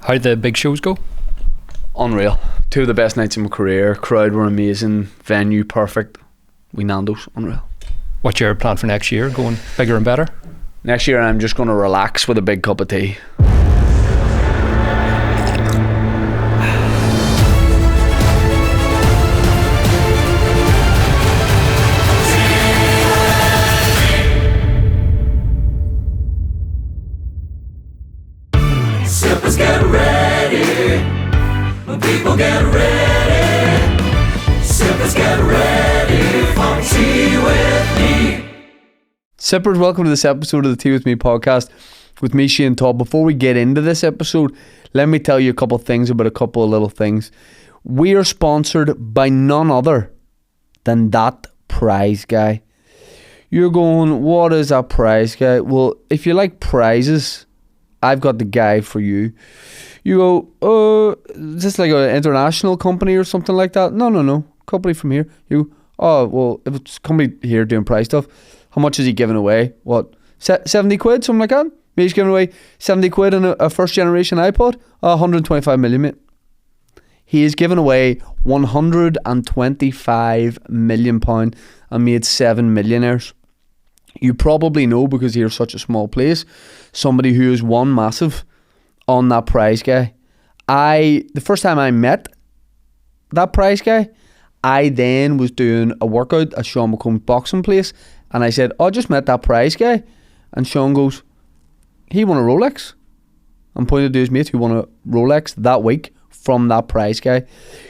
How did the big shows go? Unreal. 2 of the best nights of my career. Crowd were amazing. Venue perfect. We Nando's. Unreal. What's your plan for next year? Going bigger and better? Next year I'm just going to relax with a big cup of tea. Sippers get ready. When people get ready. Sippers get ready for tea with me. Sippers, welcome to this episode of the Tea With Me podcast with me, Shane Todd. Before we get into this episode, let me tell you a couple of things about a couple of little things. We are sponsored by none other than That Prize Guy. You're going, what is that prize guy? Well, if you like prizes, I've got the guy for you. You go, is this like an international company or something like that? No. Company from here. You go, oh, well, if it's a company here doing prize stuff, how much is he giving away? What, 70 quid, something like that? Maybe he's giving away 70 quid on a first generation iPod? 125 million, mate. He is giving away £125 million and made 7 millionaires. You probably know, because you're such a small place, somebody who has won massive on That Prize Guy. The first time I met That Prize Guy, I then was doing a workout at Sean McComb's boxing place, and I said, I just met That Prize Guy. And Sean goes, he won a Rolex. I'm pointing to his mate who won a Rolex that week from That Prize Guy.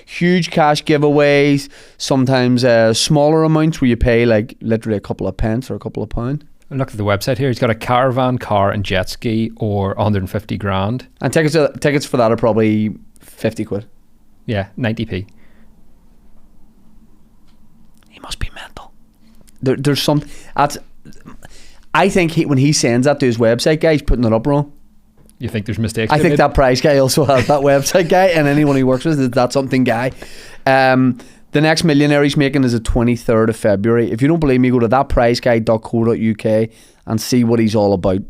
Huge cash giveaways, sometimes smaller amounts where you pay like literally a couple of pence or a couple of pounds. Look at the website here. He's got a caravan, car and jet ski, or 150 grand. And tickets for that are probably 50 quid. Yeah, 90p. He must be mental. There's some... I think when he sends that to his website guy, he's putting it up wrong. You think there's mistakes? I think That Prize Guy also has that website guy, and anyone he works with is That Something Guy. The next millionaire he's making is the 23rd of February. If you don't believe me, go to thatprizeguy.co.uk and see what he's all about.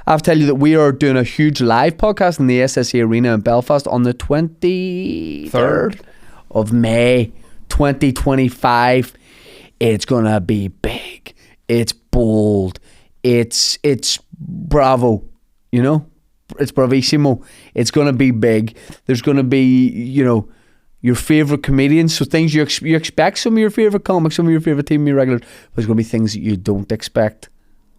I have to tell you that we are doing a huge live podcast in the SSE Arena in Belfast on the 23rd of May 2025. It's going to be big. It's bold. It's bravo, you know? It's bravissimo. It's going to be big. There's going to be, your favourite comedians. So things you expect, some of your favourite comics, some of your favourite TV regulars. But there's going to be things that you don't expect.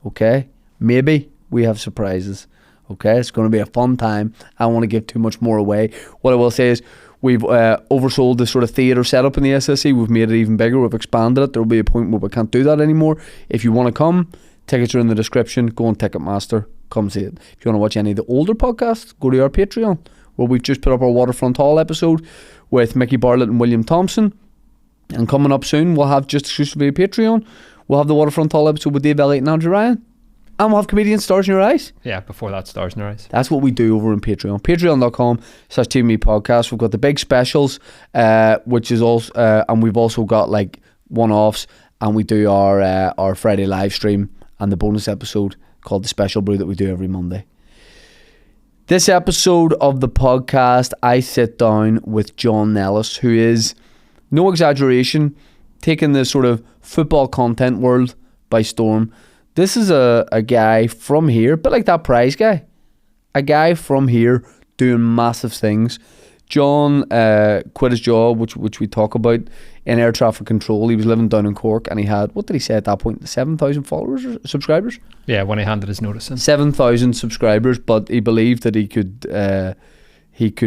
Okay? Maybe we have surprises. Okay? It's going to be a fun time. I don't want to give too much more away. What I will say is we've oversold the sort of theatre setup in the SSE. We've made it even bigger. We've expanded it. There will be a point where we can't do that anymore. If you want to come, tickets are in the description. Go on Ticketmaster. Come see it. If you want to watch any of the older podcasts, go to our Patreon, where we've just put up our Waterfront Hall episode with Mickey Bartlett and William Thompson. And coming up soon, we'll have, just exclusively Patreon, we'll have the Waterfront Hall episode with Dave Elliott and Andrew Ryan. And we'll have comedian Stars in Your Eyes. Yeah, before that, Stars in Your Eyes. That's what we do over on Patreon. Patreon.com/TeamMe Podcast. We've got the big specials, which is also, and we've also got like one-offs, and we do our Friday live stream and the bonus episode called The Special Brew that we do every Monday. This episode of the podcast, I sit down with John Nellis, who is, no exaggeration, taking the sort of football content world by storm. This is a guy from here, a bit like That Prize Guy. A guy from here doing massive things. John quit his job, which we talk about, in air traffic control. He was living down in Cork, and he had, what did he say at that point, 7,000 followers or subscribers? Yeah, when he handed his notice in. 7,000 subscribers, but he believed that he could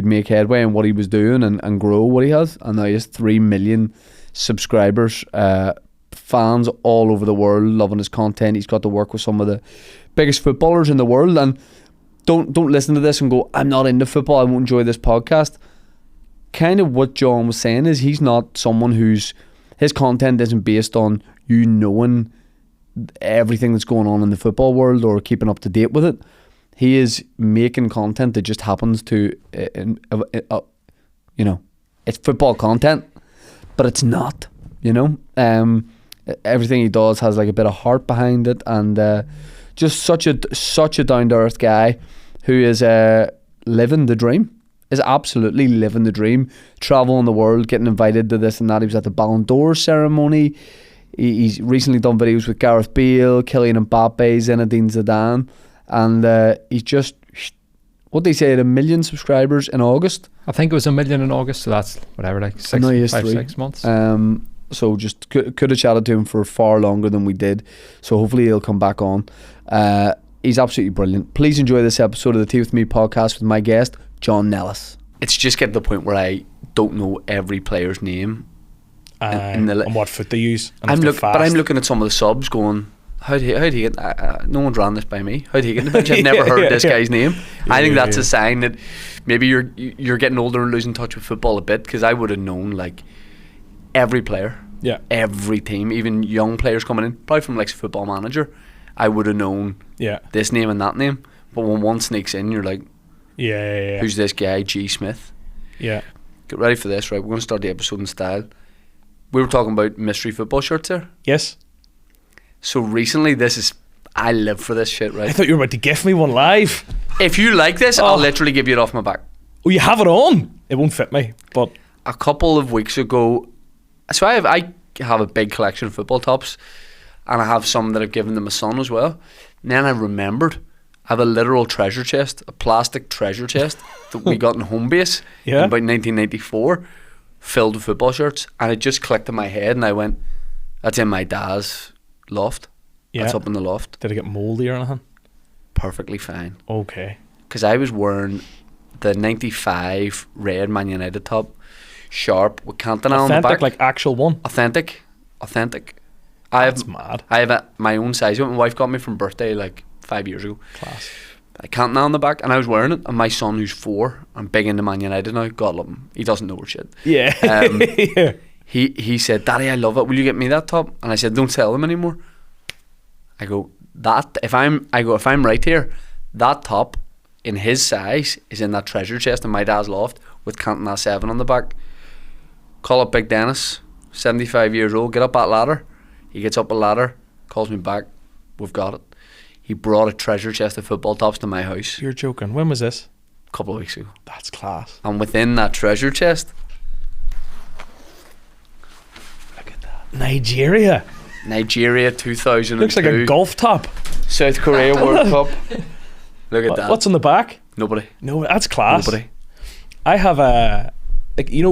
make headway in what he was doing and grow what he has. And now he has 3 million subscribers, fans all over the world loving his content. He's got to work with some of the biggest footballers in the world. And don't listen to this and go, I'm not into football, I won't enjoy this podcast. Kind of what John was saying is he's not someone his content isn't based on you knowing everything that's going on in the football world or keeping up to date with it. He is making content that just happens to, it's football content, but it's not, everything he does has like a bit of heart behind it, and just such a down to earth guy who is living the dream. is absolutely living the dream, traveling the world, getting invited to this and that. He was at the Ballon d'Or ceremony. He's recently done videos with Gareth Bale, Kylian Mbappe, Zinedine Zidane, and he's just, what they say, 1 million subscribers in August. I think it was 1 million in August, so that's whatever, like 6 months. So just could have chatted to him for far longer than we did. So hopefully he'll come back on. He's absolutely brilliant. Please enjoy this episode of the Tea With Me podcast with my guest, John Nellis. It's just getting to the point where I don't know every player's name. And what foot they use. But I'm looking at some of the subs going, how do you get, no one's ran this by me. How do you get in the bench? I've never heard this guy's name. I think that's a sign that maybe you're getting older and losing touch with football a bit, because I would have known like every player, every team, even young players coming in, probably from like Football Manager, I would have known this name and that name. But when one sneaks in, you're like, who's this guy, G. Smith? Yeah. Get ready for this, right? We're going to start the episode in style. We were talking about mystery football shirts there. Yes. So recently, I live for this shit, right? I thought you were about to gift me one live. If you like this, I'll literally give you it off my back. Oh, you have it on? It won't fit me, but... A couple of weeks ago, so I have a big collection of football tops, and I have some that I've given to my son as well. And then I remembered, I have a literal treasure chest, a plastic treasure chest that we got in home base in about 1994, filled with football shirts, and it just clicked in my head, and I went, that's in my dad's loft. That's up in the loft. Did it get mouldy or anything? Perfectly fine. Okay. Because I was wearing the 95 red Man United top, sharp, with Cantona on the back. Authentic, like actual one? Authentic. That's mad. I have my own size. My wife got me from birthday like 5 years ago. Class. I Cantona on the back, and I was wearing it, and my son, who's 4, I'm big into Man United now, God love him, he doesn't know shit. Yeah. He said, Daddy, I love it, will you get me that top? And I said, don't sell them anymore. I go, if I'm right here, that top in his size is in that treasure chest in my dad's loft with Cantona 7 on the back. Call up Big Dennis, 75 years old, get up that ladder. He gets up a ladder, calls me back, we've got it. He brought a treasure chest of football tops to my house. You're joking. When was this? A couple of weeks ago. That's class. And within that treasure chest, look at that. Nigeria 2002. Looks like a golf top. South Korea World Cup. Look at that. What's on the back? Nobody. No, that's class. Nobody. I have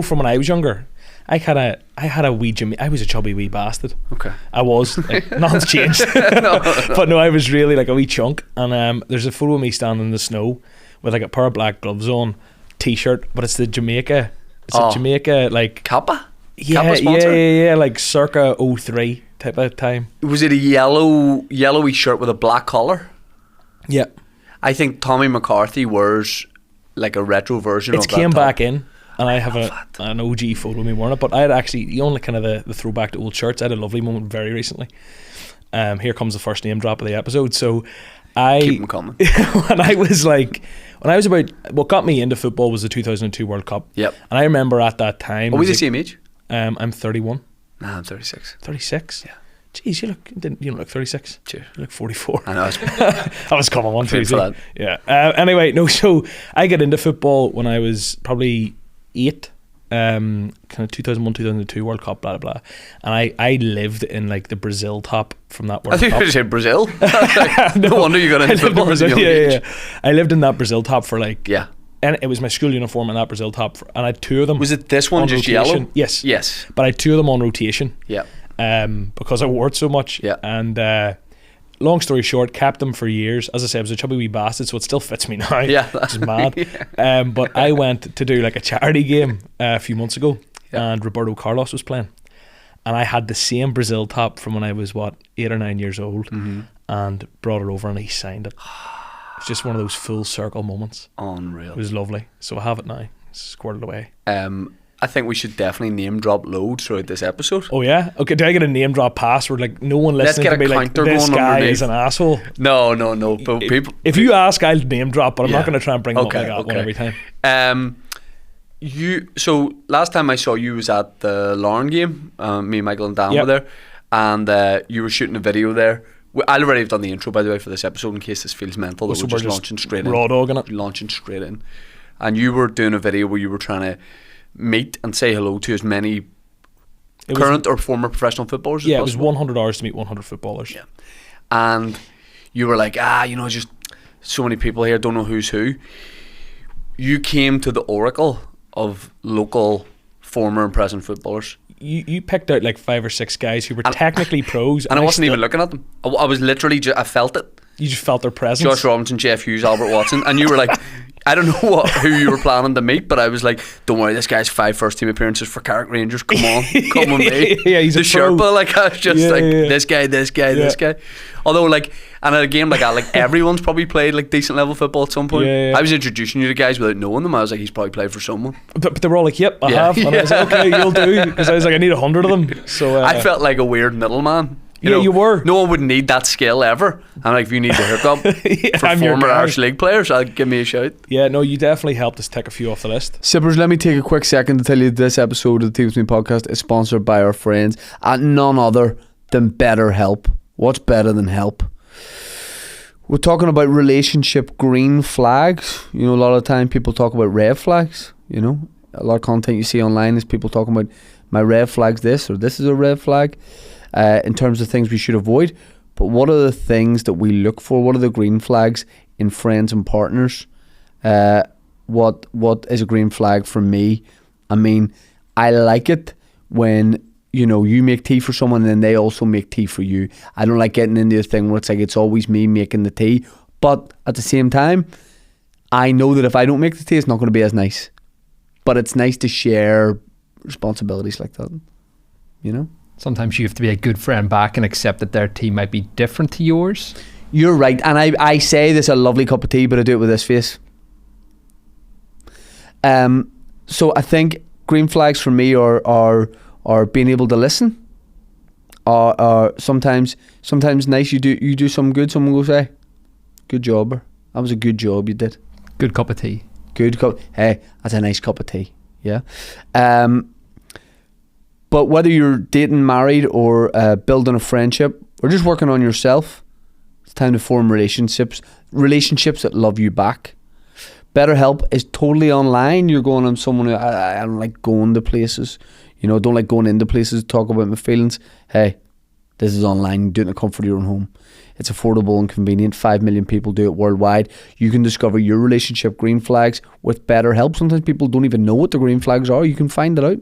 from when I was younger, I had a wee Jimmy. I was a chubby wee bastard. Okay. I was. Nothing's changed. No. But no, I was really like a wee chunk. And there's a photo of me standing in the snow with like a pair of black gloves on, t-shirt, but it's the Jamaica. It's a Jamaica like Kappa? Yeah, yeah, like circa 03 type of time. Was it a yellowy shirt with a black collar? Yeah. I think Tommy McCarthy wears like a retro version of that. It came top. back in. And I have an OG photo of me wearing it, but I had actually, you know, kind of the throwback to old shirts. I had a lovely moment very recently. Here comes the first name drop of the episode. So keep them coming. when I was about, what got me into football was the 2002 World Cup. Yep. And I remember at that time. Are we the same age? I'm 31. Nah, I'm 36. 36? Yeah. Jeez, you don't look 36. Cheers. You look 44. I know. I was coming on too easy. That. Yeah. Anyway, no. So I got into football when I was probably 8. Kind of 2001, 2002 World Cup, blah blah blah. And I lived in like the Brazil top from that World Cup. I think you said Brazil. No wonder you got into football as a young age. Yeah. I lived in that Brazil top for like and it was my school uniform in that Brazil top and I had 2 of them. Was it this one just rotation. yellow? Yes. But I had 2 of them on rotation. Yeah. Because I wore it so much. Yeah. And long story short, kept them for years. As I said, I was a chubby wee bastard, so it still fits me now. Yeah. Which is mad. But I went to do like a charity game a few months ago and Roberto Carlos was playing. And I had the same Brazil top from when I was 8 or 9 years old and brought it over and he signed it. It's just one of those full circle moments. Unreal. It was lovely. So I have it now. It's squirted away. I think we should definitely name drop loads throughout this episode. Oh yeah? Okay, do I get a name drop password? Like no one listening to me like this guy is an asshole. No. But if you ask, I'll name drop, but I'm not going to try and bring them up like that one every time. So last time I saw you was at the Lauren game. Me, Michael and Dan were there. And you were shooting a video there. I already have done the intro, by the way, for this episode in case this feels mental. That we're just launching straight in. Raw dogging it. Launching straight in. and you were doing a video where you were trying to meet and say hello to as many current or former professional footballers as Yeah, possible. it was 100 hours to meet 100 footballers. Yeah. And you were like, just so many people here, don't know who's who. You came to the oracle of local former and present footballers. You picked out like 5 or 6 guys who were technically pros. And I wasn't even looking at them. I was literally, I felt it. You just felt their presence. Josh Robinson, Jeff Hughes, Albert Watson. And you were like, I don't know who you were planning to meet, but I was like, don't worry, this guy's 5 first team appearances for Carrick Rangers. Come on, come with me. Yeah, he's the a pro. Sherpa. Like, I was just this guy, this guy. Although, like, and at a game like that, like, everyone's probably played like decent level football at some point. I was introducing you to guys without knowing them. I was like, he's probably played for someone. But they were all like, yep, I have. And I was like, okay, you'll do. Because I was like, I need 100 of them. So I felt like a weird middleman. You were. No one would need that skill ever. I'm like, if you need to hook up for former Irish League players, give me a shout. Yeah, no, you definitely helped us tick a few off the list. Sippers, let me take a quick second to tell you this episode of the Tea With Me podcast is sponsored by our friends at none other than BetterHelp. What's better than help? We're talking about relationship green flags. A lot of the time people talk about red flags. A lot of content you see online is people talking about my red flag's this or this is a red flag. In terms of things we should avoid, but what are the things that we look for? What are the green flags in friends and partners? What is a green flag for me? I mean, I like it when you make tea for someone and then they also make tea for you. I don't like getting into a thing where it's like it's always me making the tea, but at the same time, I know that if I don't make the tea, it's not going to be as nice. But it's nice to share responsibilities like that. Sometimes you have to be a good friend back and accept that their tea might be different to yours. You're right, and I say this a lovely cup of tea, but I do it with this face. So I think green flags for me are being able to listen. Are sometimes nice. You do something good. Someone goes, "Hey, good job, or that was a good job you did." Good cup of tea. Good cup. Hey, that's a nice cup of tea. Yeah. But whether you're dating, married, or building a friendship, or just working on yourself, it's time to form relationships that love you back. BetterHelp is totally online. You're going on someone who I don't like going to places. Don't like going into places to talk about my feelings. Hey, this is online. Do it in the comfort of your own home. It's affordable and convenient. 5 million people do it worldwide. You can discover your relationship green flags with BetterHelp. Sometimes people don't even know what the green flags are. You can find it out.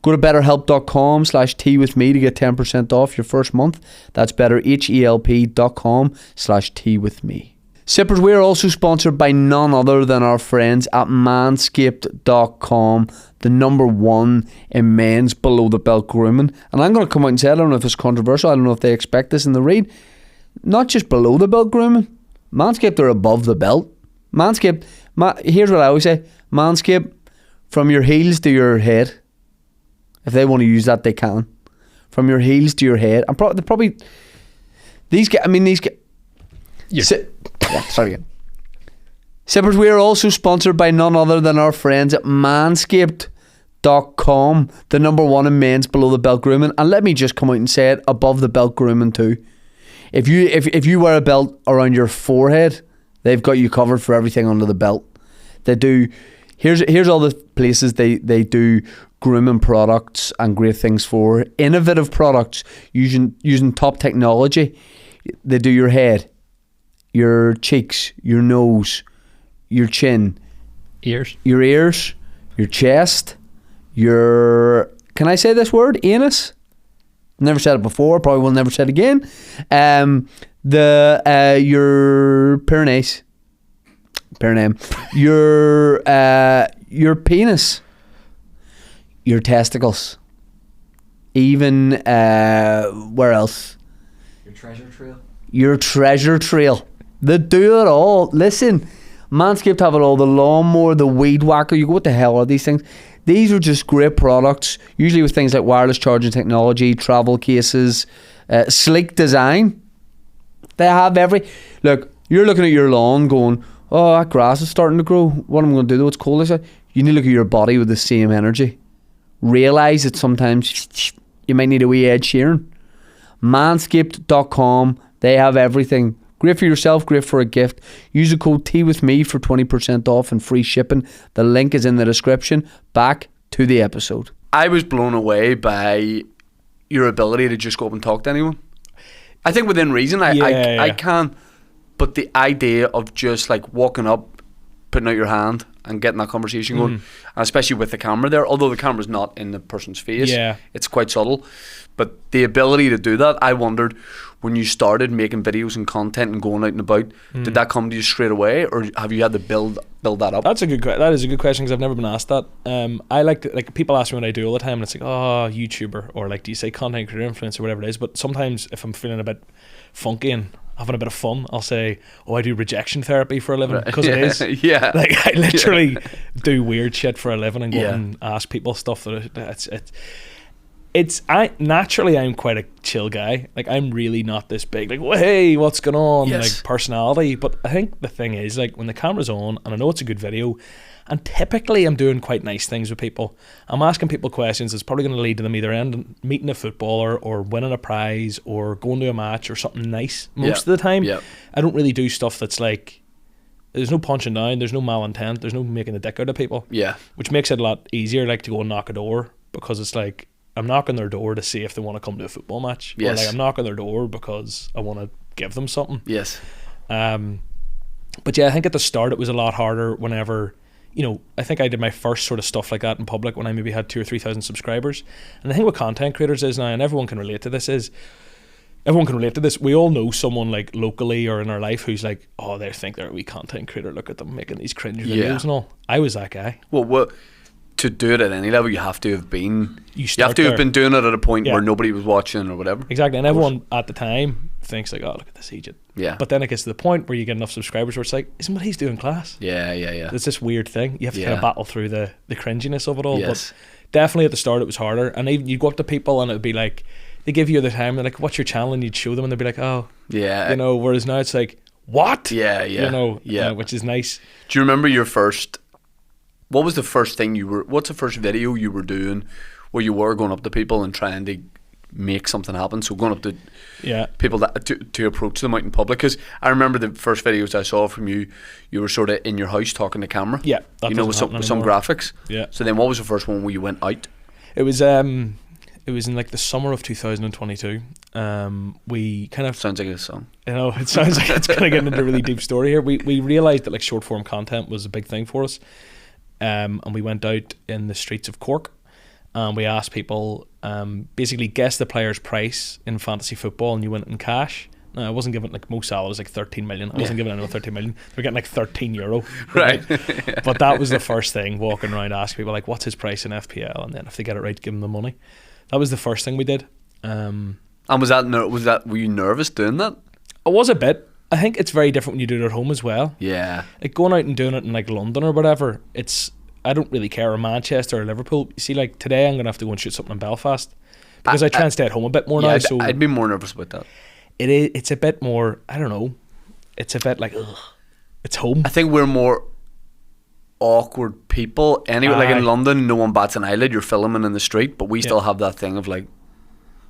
Go to betterhelp.com/teawithme to get 10% off your first month. That's betterhelp.com/teawithme. Sippers, we're also sponsored by none other than our friends at manscaped.com, the number one in men's below the belt grooming. And I'm going to come out and say, I don't know if it's controversial, I don't know if they expect this in the read. Not just below the belt grooming. Manscaped are above the belt. Manscaped, here's what I always say. Manscaped, from your heels to your head. If they want to use that, they can. From your heels to your head. And probably these guys, sorry again. Sippers, we are also sponsored by none other than our friends at manscaped.com, the number one in men's below the belt grooming. And let me just come out and say it, above the belt grooming too. If you wear a belt around your forehead, they've got you covered for everything under the belt. They do. Here's all the places they do grooming products and great things for. Innovative products using top technology. They do your head, your cheeks, your nose, your chin, your ears, your chest, your, can I say this word? Anus? Never said it before, probably will never say it again. Your perineum, your penis, your testicles, even where else? Your treasure trail. Your treasure trail. They do it all. Listen, Manscaped have it all. The lawnmower, the weed whacker. You go, what the hell are these things? These are just great products, usually with things like wireless charging technology, travel cases, sleek design. They have look, you're looking at your lawn going, oh, that grass is starting to grow. What am I going to do though? It's cold outside. You need to look at your body with the same energy. Realise that sometimes you might need a wee Ed Sheeran. Manscaped.com, they have everything Great for yourself, great for a gift. Use the code TEAWITHME for 20% off and free shipping. The link is in the description. Back to the episode. I was blown away by your ability to just go up and talk to anyone. I think within reason, I can, but the idea of just like walking up, putting out your hand and getting that conversation going, and especially with the camera there, although the camera's not in the person's face, it's quite subtle, but the ability to do that, I wondered when you started making videos and content and going out and about, did that come to you straight away, or have you had to build that up? That is a good question, because I've never been asked that. I like to, like, people ask me what I do all the time, and it's like, oh, YouTuber, or like, do you say content creator, influencer, whatever it is, but sometimes if I'm feeling a bit funky and having a bit of fun, I'll say, oh, I do rejection therapy for a living, because it is. Like, I literally do weird shit for a living and go and ask people stuff that I'm quite a chill guy. Like, I'm really not this big, like, well, hey, what's going on, like, personality. But I think the thing is, like, when the camera's on and I know it's a good video, and typically I'm doing quite nice things with people, I'm asking people questions that's probably going to lead to them either meeting a footballer or winning a prize or going to a match or something nice most of the time. I don't really do stuff that's like, there's no punching down, there's no malintent, there's no making a dick out of people, which makes it a lot easier, like, to go and knock a door, because it's like, I'm knocking their door to see if they want to come to a football match, or like, I'm knocking their door because I want to give them something. But yeah, I think at the start it was a lot harder whenever, you know, I think I did my first sort of stuff like that in public when I maybe had 2,000 or 3,000 subscribers. And the thing with content creators is now, and everyone can relate to this, we all know someone, like, locally or in our life who's like, oh, they think they're a wee content creator, look at them making these cringe videos and all. I was that guy. Well, to do it at any level, you have to have been have been doing it at a point where nobody was watching or whatever. Exactly. And everyone at the time thinks like, oh, look at this Egypt. But then it gets to the point where you get enough subscribers where it's like, isn't what he's doing class? It's this weird thing. You have to kind of battle through the cringiness of it all. But definitely at the start it was harder. And even you go up to people and it would be like, they give you the time, they're like, what's your channel? And you'd show them and they'd be like, oh, you know, whereas now it's like, what? You know, which is nice. Do you remember your first, what's the first video you were doing where you were going up to people and trying to make something happen? So going up to people that to approach them out in public, because I remember the first videos I saw from you were sort of in your house talking to camera, you know, with some graphics. So then what was the first one where you went out? It was in like the summer of 2022. We kind of, sounds like a song, you know, it sounds like it's gonna get into a really deep story here. We realized that like short form content was a big thing for us, and we went out in the streets of Cork. We asked people, basically guess the player's price in fantasy football, and you win it in cash. I wasn't giving, like, Mo Salah was like 13 million. I wasn't giving anyone 13 million. They were getting like €13, right? But that was the first thing, walking around asking people like, what's his price in FPL, and then if they get it right, give them the money. That was the first thing we did. And were you nervous doing that? I was a bit. I think it's very different when you do it at home as well. Like going out and doing it in like London or whatever, I don't really care, or Manchester or Liverpool. You see, like today I'm going to have to go and shoot something in Belfast because I try and stay at home a bit more now. So I'd be more nervous about that. It's a bit more, I don't know, it's a bit like, ugh, it's home. I think we're more awkward people anyway. Like in London, no one bats an eyelid, you're filming in the street, but we still have that thing of like,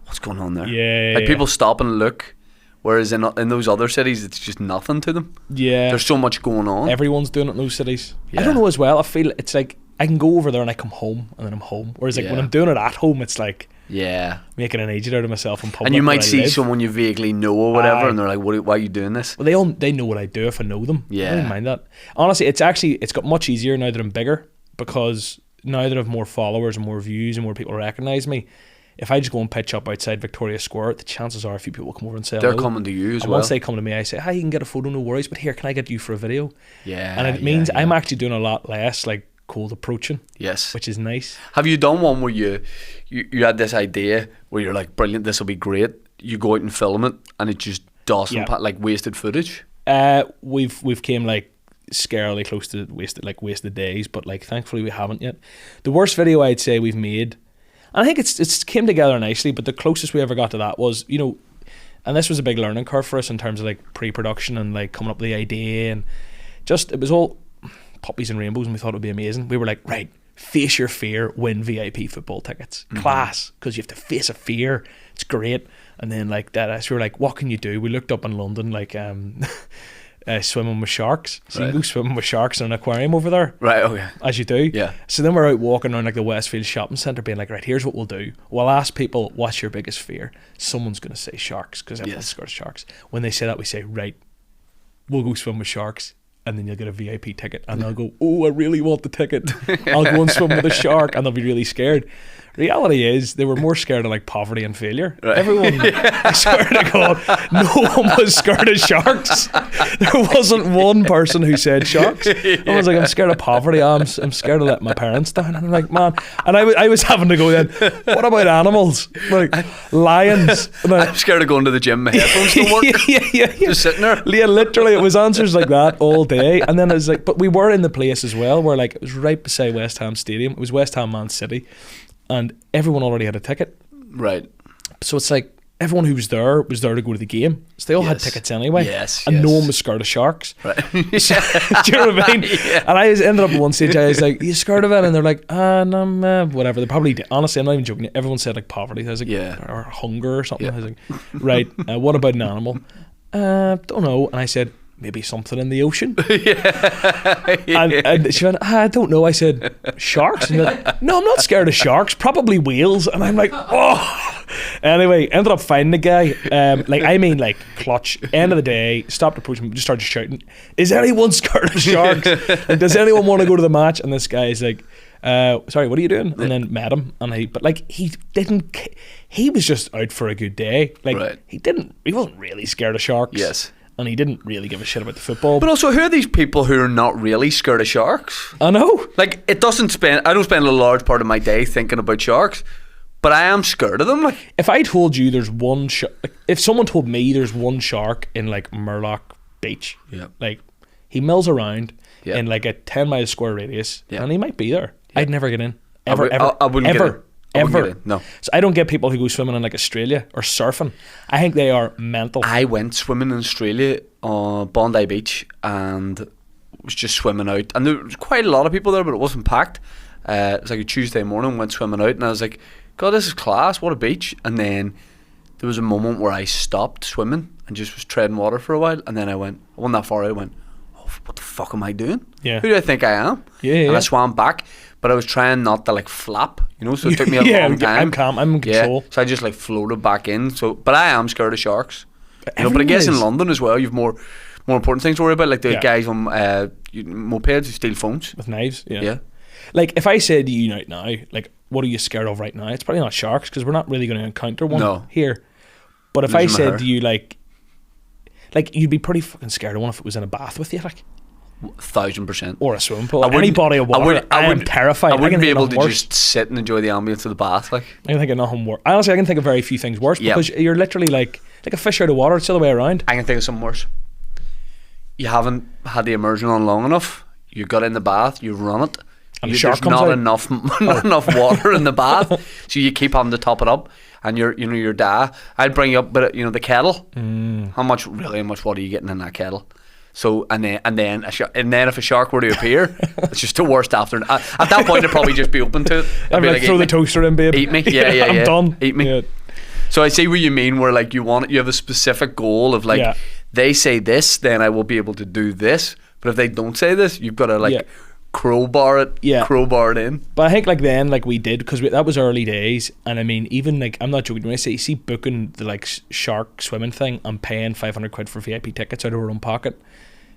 what's going on there? Like people stop and look. Whereas in those other cities, it's just nothing to them. There's so much going on. Everyone's doing it in those cities. I don't know as well. I feel it's like I can go over there and I come home and then I'm home. Whereas like when I'm doing it at home, it's like making an idiot out of myself in public. And you might see someone you vaguely know or whatever, and they're like, "Why are you doing this?" Well, they know what I do if I know them. I don't mind that. Honestly, it's got much easier now that I'm bigger, because now that I have more followers and more views and more people recognize me. If I just go and pitch up outside Victoria Square, the chances are a few people will come over and say they're hello. coming to you as and well. Once they come to me, I say, hi, you can get a photo, no worries, but here, can I get you for a video? And it means I'm actually doing a lot less like cold approaching, which is nice. Have you done one where you had this idea where you're like, brilliant, this will be great, you go out and film it and it just doesn't like wasted footage? We've came like scarily close to wasted days, but like thankfully we haven't yet. The worst video I'd say we've made, and I think it's came together nicely, but the closest we ever got to that was, you know, and this was a big learning curve for us in terms of like pre-production and like coming up with the idea, and just it was all puppies and rainbows, and we thought it would be amazing. We were like, right, face your fear, win VIP football tickets. Class, because you have to face a fear. It's great. And then like that, so we were like, what can you do? We looked up in London, like swimming with sharks. So you can go swimming with sharks in an aquarium over there. Right, okay. As you do. Yeah. So then we're out walking around like the Westfield shopping centre being like, right, here's what we'll do. We'll ask people, what's your biggest fear? Someone's going to say sharks because everyone's scared of sharks. When they say that, we say, right, we'll go swim with sharks. And then you'll get a VIP ticket. And they'll go, oh, I really want the ticket. I'll go and swim with a shark. And they'll be really scared. Reality is, they were more scared of like poverty and failure. Right. Everyone, I swear to God, no one was scared of sharks. There wasn't one person who said sharks. I was like, I'm scared of poverty. I'm scared of letting my parents down. And I'm like, man. And I was having to go then, what about animals? Like lions. I'm scared of going to the gym. My headphones don't work. Yeah. Just sitting there. Yeah, literally, it was answers like that all day. And then I was like, but we were in the place as well where like it was right beside West Ham Stadium. It was West Ham Man City. And everyone already had a ticket. Right. So it's like everyone who was there to go to the game. So they all had tickets anyway. And no one was scared of sharks. Right. So, do you know what I mean? Yeah. And I ended up at one stage, I was like, are you scared of it? And they're like, no, whatever. They probably did. Honestly, I'm not even joking. Everyone said like poverty. I was like, or hunger or something. I was like, right, what about an animal? Don't know. And I said, maybe something in the ocean. And she went, I don't know. I said, sharks? And you're like, no, I'm not scared of sharks. Probably whales. And I'm like, oh. Anyway, ended up finding the guy. Like clutch. End of the day, stopped approaching him, just started shouting, is anyone scared of sharks? Like, does anyone want to go to the match? And this guy is like, sorry, what are you doing? And then met him, and he was just out for a good day. Like he wasn't really scared of sharks. Yes. And he didn't really give a shit about the football. But also, who are these people who are not really scared of sharks? I know. Like, I don't spend a large part of my day thinking about sharks, but I am scared of them. Like, if I told you there's one shark, if someone told me there's one shark in like Murloc Beach, like he mills around in like a 10-mile square radius, and he might be there. I'd never get in. I wouldn't get in. Ever. No. So I don't get people who go swimming in like Australia or surfing. I think they are mental. I went swimming in Australia on Bondi Beach and was just swimming out. And there was quite a lot of people there, but it wasn't packed. It was like a Tuesday morning, went swimming out, and I was like, God, this is class, what a beach. And then there was a moment where I stopped swimming and just was treading water for a while. And then I wasn't that far out, I went, oh, what the fuck am I doing? Yeah. Who do I think I am? Yeah. And I swam back, but I was trying not to like flap, so it took me a long time. I'm calm, I'm in control. So I just like floated back in. But I am scared of sharks. But I guess in London as well, you've more important things to worry about, like the guys on mopeds who steal phones with knives. Yeah. Like if I said to you right now, like, what are you scared of right now? It's probably not sharks because we're not really going to encounter one here. But if I said to you, like you'd be pretty fucking scared of one if it was in a bath with you, like. 1,000%. Or a swimming pool. Any body of water. I'm terrified. I wouldn't be able to just sit and enjoy the ambience of the bath. Like, I can think of nothing worse. Honestly, I can think of very few things worse because you're literally like a fish out of water. It's the other way around. I can think of something worse. You haven't had the immersion on long enough. You got in the bath. You run it. And the shark comes not out. enough water in the bath, so you keep having to top it up. And your dad. I'd bring you up, but the kettle. How much water are you getting in that kettle? So and then if a shark were to appear, it's just the worst after. At that point, I'd probably just be open to it. I'd be like, throw the toaster in, babe. Eat me, yeah. I'm done. Eat me. Yeah. So I see what you mean. Where like you have a specific goal of like they say this, then I will be able to do this. But if they don't say this, you've got to crowbar it in. But I think like then like we did because that was early days, and I mean even like I'm not joking when I say you see booking the like shark swimming thing and paying £500 for VIP tickets out of our own pocket.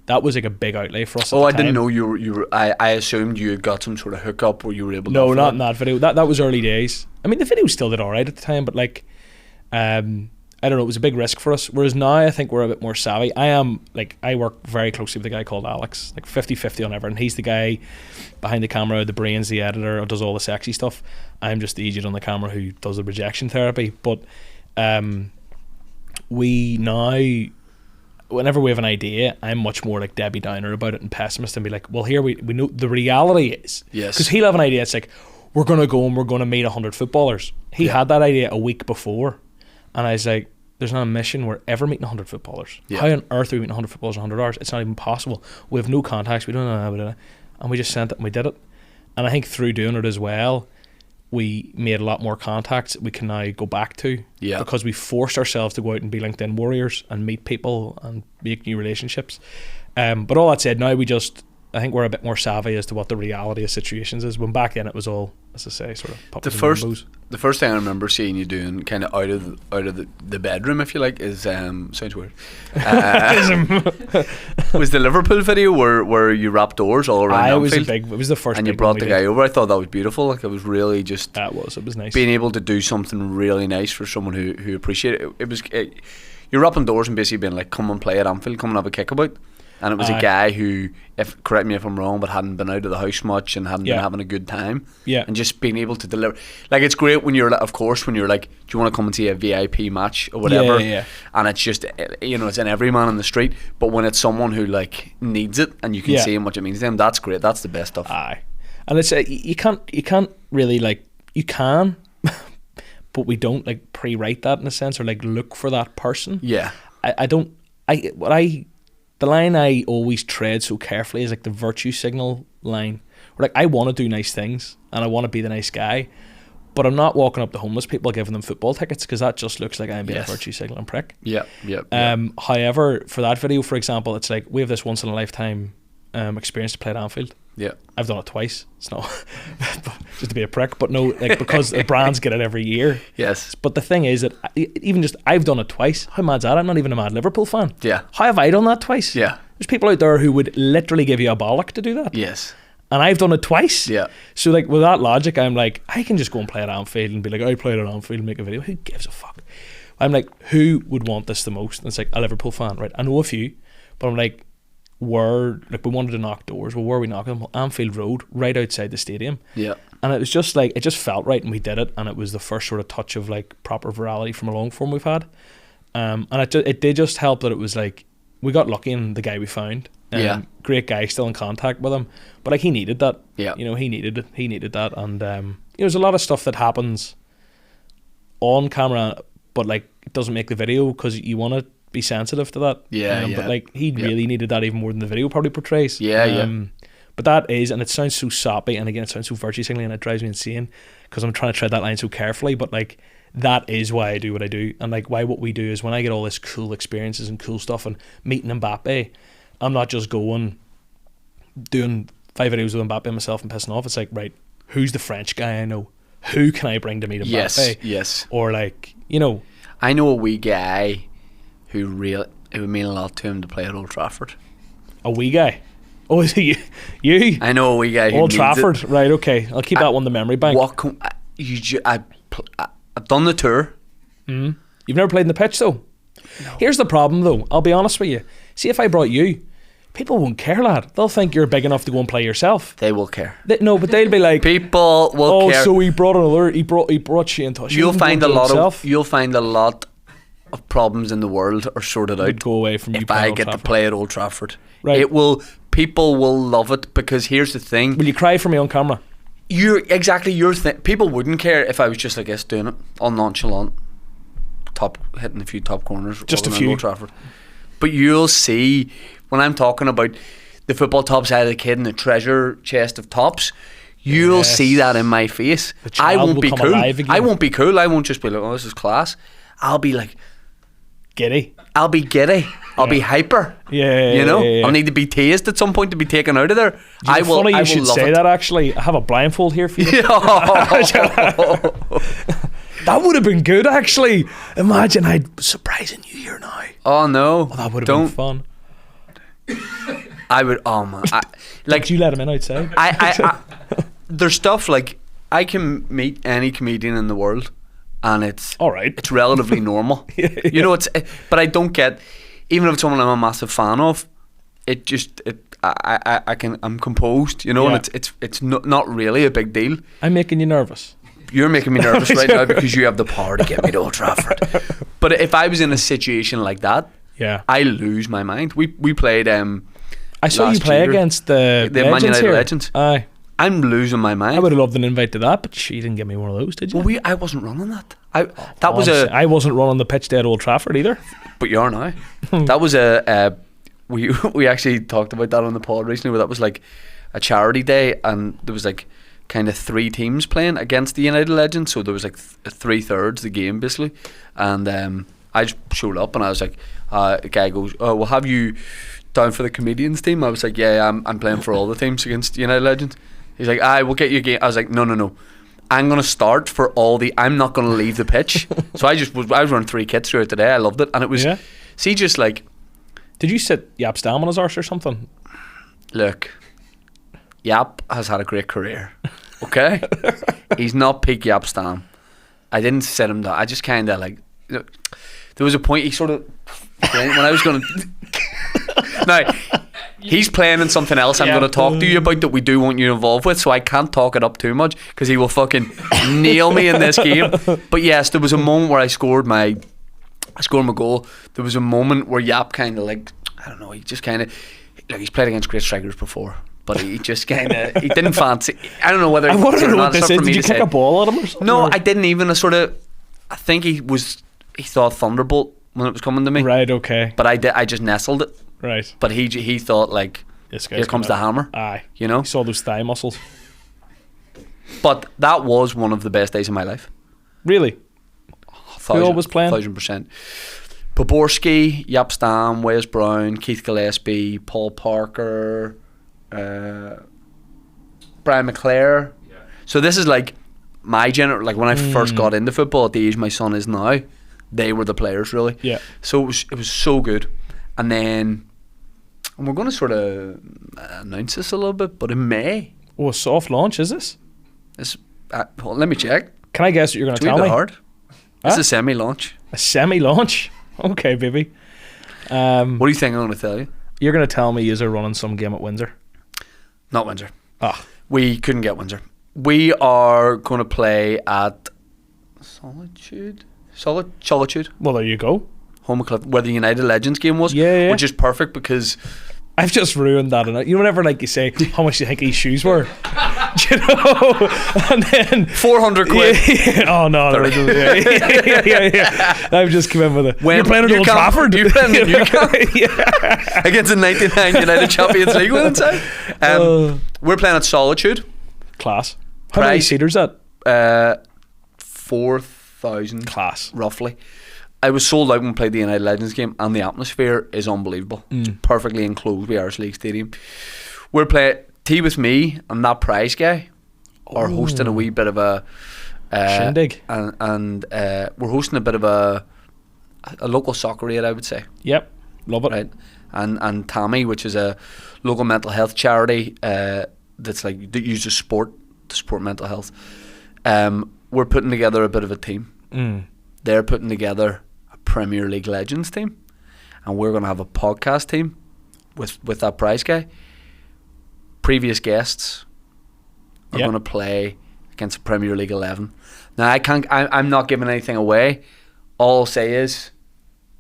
That was like a big outlay for us. I didn't know you were. I assumed you had got some sort of hookup where you were able to. No, not in that video. That was early days. I mean, the video still did alright at the time, but like, I don't know. It was a big risk for us. Whereas now, I think we're a bit more savvy. I work very closely with a guy called Alex, like 50-50 on everything. He's the guy behind the camera, the brains, the editor, does all the sexy stuff. I'm just the idiot on the camera who does the rejection therapy. But we now. Whenever we have an idea, I'm much more like Debbie Downer about it and pessimist and be like, well, here we know the reality is. Yes. Because he'll have an idea, it's like, we're going to go and we're going to meet 100 footballers. He had that idea a week before. And I was like, there's not a mission we're ever meeting 100 footballers. Yeah. How on earth are we meeting 100 footballers in 100 hours? It's not even possible. We have no contacts. We don't know. And we just sent it and we did it. And I think through doing it as well, we made a lot more contacts we can now go back to, Yeah. because we forced ourselves to go out and be LinkedIn warriors and meet people and make new relationships. But all that said, now I think we're a bit more savvy as to what the reality of situations is. When back then it was all, as I say, sort of The first thing I remember seeing you doing, kind of out of the bedroom, if you like, is sounds weird. Was the Liverpool video where you wrapped doors all around Anfield? It was the first, and you brought the guy over. I thought that was beautiful. Like, it was really just. It was nice being able to do something really nice for someone who appreciated it. You're wrapping doors and basically being like, come and play at Anfield, come and have a kickabout. And it was a guy who, correct me if I'm wrong, but hadn't been out of the house much and hadn't been having a good time. Yeah. And just being able to deliver. Like, it's great when you're like, do you want to come and see a VIP match or whatever? Yeah. And it's just, it's in every man on the street. But when it's someone who, like, needs it and you can see how much it means to them, that's great. That's the best stuff. Aye. And it's, you can't really, like, you can, but we don't, like, pre-write that in a sense, or, like, look for that person. Yeah. The line I always tread so carefully is like the virtue signal line. Where, like, I want to do nice things and I want to be the nice guy, but I'm not walking up to homeless people giving them football tickets, because that just looks like I'm being a virtue signaling prick. Yeah. However, for that video, for example, it's like we have this once in a lifetime experience to play at Anfield. Yeah. I've done it twice. It's not just to be a prick, but no, like, because the brands get it every year. Yes. But the thing is that even just I've done it twice. How mad's that? I'm not even a mad Liverpool fan. Yeah. How have I done that twice? Yeah. There's people out there who would literally give you a bollock to do that. Yes. And I've done it twice. Yeah. So, like, with that logic, I'm like, I can just go and play at Anfield and be like, I played at Anfield and make a video. Who gives a fuck? I'm like, who would want this the most? And it's like, a Liverpool fan, right? I know a few, but I'm like, we wanted to knock doors. Well, where are we knocking them? Well, Anfield Road, right outside the stadium. Yeah. And it was just like, it just felt right, and we did it, and it was the first sort of touch of, like, proper virality from a long form we've had. And it did just help that it was like, we got lucky in the guy we found. Great guy, still in contact with him, but, like, he needed that. Yeah. He needed that, and there's a lot of stuff that happens on camera, but, like, it doesn't make the video because you want to be sensitive to that. But, like, he really needed that even more than the video probably portrays. But that is, and it sounds so soppy, and again, it sounds so virtue signaling, and it drives me insane because I'm trying to tread that line so carefully, but, like, that is why I do what I do, and, like, why what we do is when I get all this cool experiences and cool stuff and meeting Mbappe, I'm not just doing 5 videos with Mbappe myself and pissing off. It's like, right, who's the French guy I know? Who can I bring to meet Mbappe? Yes. Or, like, I know a wee guy it would mean a lot to him to play at Old Trafford. A wee guy? Oh, is it you? I know a wee guy who Old needs Trafford, it. Right, okay. I'll keep that one in the memory bank. I've done the tour. You've never played in the pitch, though? No. Here's the problem, though. I'll be honest with you. See, if I brought you, people won't care, lad. They'll think you're big enough to go and play yourself. They will care. No, but they'll be like, people will care. Oh, so he brought Shane Tush. You'll find a lot of problems in the world are sorted out. Go away from if I get to play at Old Trafford. Right. People will love it, because here's the thing. Will you cry for me on camera? People wouldn't care if I was just like this doing it, all nonchalant, hitting a few top corners, just a few. Old Trafford. But you'll see when I'm talking about the football top side of the kid and the treasure chest of tops. You'll see that in my face. I won't be cool. I won't be cool. I won't just be like, oh, this is class. I'll be like giddy. I'll be hyper. Yeah. I'll need to be tased at some point to be taken out of there. Funny you should say that. Actually, I have a blindfold here for you. That would have been good, actually. Imagine I'd surprising you here now. Oh no, that would have been fun. I would. Oh man, Did you let him in outside? There's stuff like I can meet any comedian in the world, and it's all right. It's relatively normal. But I don't get, even if it's someone I'm a massive fan of, I'm composed, and it's not really a big deal. I'm making you nervous. You're making me nervous right now because you have the power to get me to Old Trafford. But if I was in a situation like that, I lose my mind. We played. I saw you play against the Man United here. Legends. Aye. I'm losing my mind. I would have loved an invite to that, but you didn't give me one of those, did you? Well, I wasn't running that. I wasn't running the pitch day at Old Trafford either. But you are now. That was we actually talked about that on the pod recently, where that was like a charity day, and there was like kind of 3 teams playing against the United Legends, so there was like 3/3 the game basically, and I just showed up and I was like, the guy goes, "Oh, we'll have you down for the comedians team." I was like, "Yeah, I'm playing for all the teams against United Legends." He's like, "We'll get you a game." I was like, "No. I'm gonna start for all the. I'm not gonna leave the pitch." So I was running 3 kits throughout the day. I loved it, and it was. Yeah. See, just like, Did you sit Yap's down on his arse or something? look, Yap has had a great career. Okay, he's not peak Yap Stam. I didn't sit him down. I just kind of like. There was a point he sort of when I was gonna. Now, he's playing in something else I'm going to talk to you about that we do want you involved with, so I can't talk it up too much because he will fucking nail me in this game. But yes, there was a moment where I scored my goal. There was a moment where Yap kind of like, I don't know, he just kind of, like, he's played against great strikers before, but he just kind of, he didn't fancy, I don't know whether, I want to know what this is. Did you kick a ball at him or something? No, or? I didn't even. I think he thought Thunderbolt when it was coming to me. Right, okay. But I just nestled it. Right. But he thought like, here comes the hammer. Aye. You know? He saw those thigh muscles. But that was one of the best days of my life. Really? Who all was playing? 1000%. Poborski, Yap Stam, Wes Brown, Keith Gillespie, Paul Parker, Brian McClare. Yeah. So this is like my like when I first got into football at the age my son is now, they were the players really. Yeah. So it was so good. And then we're going to sort of announce this a little bit, but in May. Oh, a soft launch, is this? Well, let me check. Can I guess what you're going to tell It's a me? bit hard. It's a semi-launch. A semi-launch? Okay, baby. What do you think I'm going to tell you? You're going to tell me you're running some game at Windsor? Not Windsor. Ah. We couldn't get Windsor. We are going to play at Solitude. Well, there you go. Home of Cliff, where the United Legends game was. Yeah. Which is perfect because I've just ruined that. You know, whenever like you say how much do you think these shoes were, you know, and then 400 quid. Oh no, yeah. I've just come in with it. You're playing at Old Trafford. You're playing at Newcastle against the '99 United Champions League winning side. We're playing at Solitude. Class. How many seaters at? 4,000. Class. Roughly. I was sold out when we played the United Legends game, and the atmosphere is unbelievable. It's perfectly enclosed by Irish League Stadium. We're playing Tea With Me and that prize guy are hosting a wee bit of a shindig, and we're hosting a bit of a local soccer aid, I would say. Yep, love it. Right, and Tammy, which is a local mental health charity that's like that uses sport to support mental health. We're putting together a bit of a team. They're putting together a Premier League Legends team, and we're going to have a podcast team with that prize guy. Previous guests are going to play against the Premier League 11. Now I'm not giving anything away. All I'll say is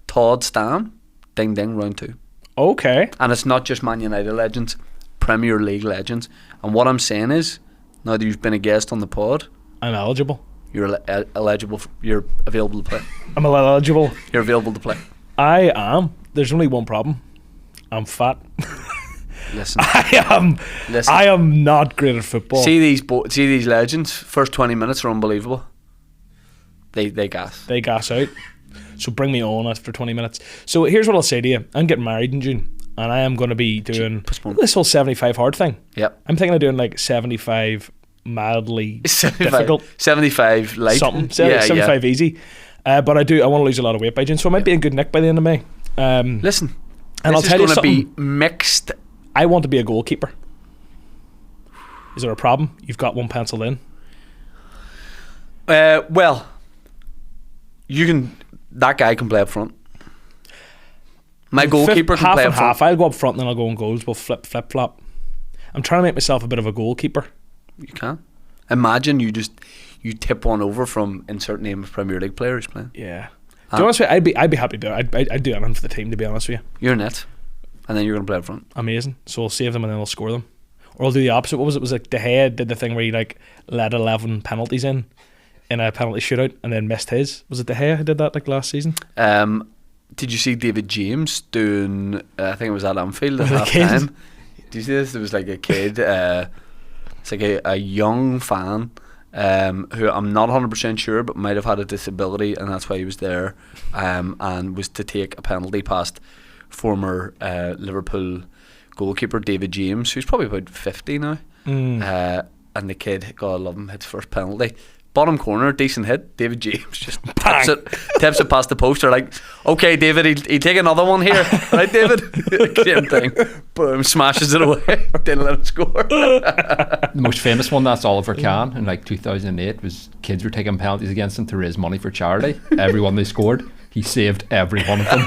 Todd Stam, ding ding, round 2. Okay. And it's not just Man United legends, Premier League legends. And what I'm saying is, now that you've been a guest on the pod, I'm eligible. You're eligible. You're available to play. I'm eligible. You're available to play. I am. There's only one problem. I'm fat. Listen. I am not great at football. See these legends. First 20 minutes are unbelievable. They gas. They gas out. So bring me on after 20 minutes. So here's what I'll say to you. I'm getting married in June, and I am going to be doing this whole 75 hard thing. Yep. I'm thinking of doing like 75 mildly 75, difficult. 75 light. Something. 75 easy. But I want to lose a lot of weight by June, so I might be in good nick by the end of May. Listen, and I'll tell you something. It's going to be mixed. I want to be a goalkeeper. Is there a problem? You've got one penciled in. Well, you can. That guy can play up front. My goalkeeper can play up front. Half. I'll go up front and then I'll go on goals. We'll flip flop. I'm trying to make myself a bit of a goalkeeper. You can. Imagine you tip one over from insert name of Premier League players playing. Yeah. To be honest with you, I'd be happy to do it. I'd do anything for the team, to be honest with you. You're in it. And then you're going to play up front. Amazing. So I'll save them and then I'll score them. Or I'll do the opposite. What was it? It was like De Gea did the thing where he like let 11 penalties in a penalty shootout and then missed his. Was it De Gea who did that like last season? Did you see David James doing, I think it was at Anfield at half time? Did you see this? There was like a kid It's like a young fan who I'm not 100% sure, but might have had a disability, and that's why he was there, and was to take a penalty past former Liverpool goalkeeper David James, who's probably about 50 now. And the kid, God I love him, hits first penalty. Bottom corner, decent hit. David James just tips it past the post. They're like, okay, David, he'll take another one here. Right, David? Same thing. Boom, smashes it away. Didn't let him score. The most famous one, that's Oliver Kahn in like 2008, was kids were taking penalties against him to raise money for charity. Every one they scored, he saved every one of them.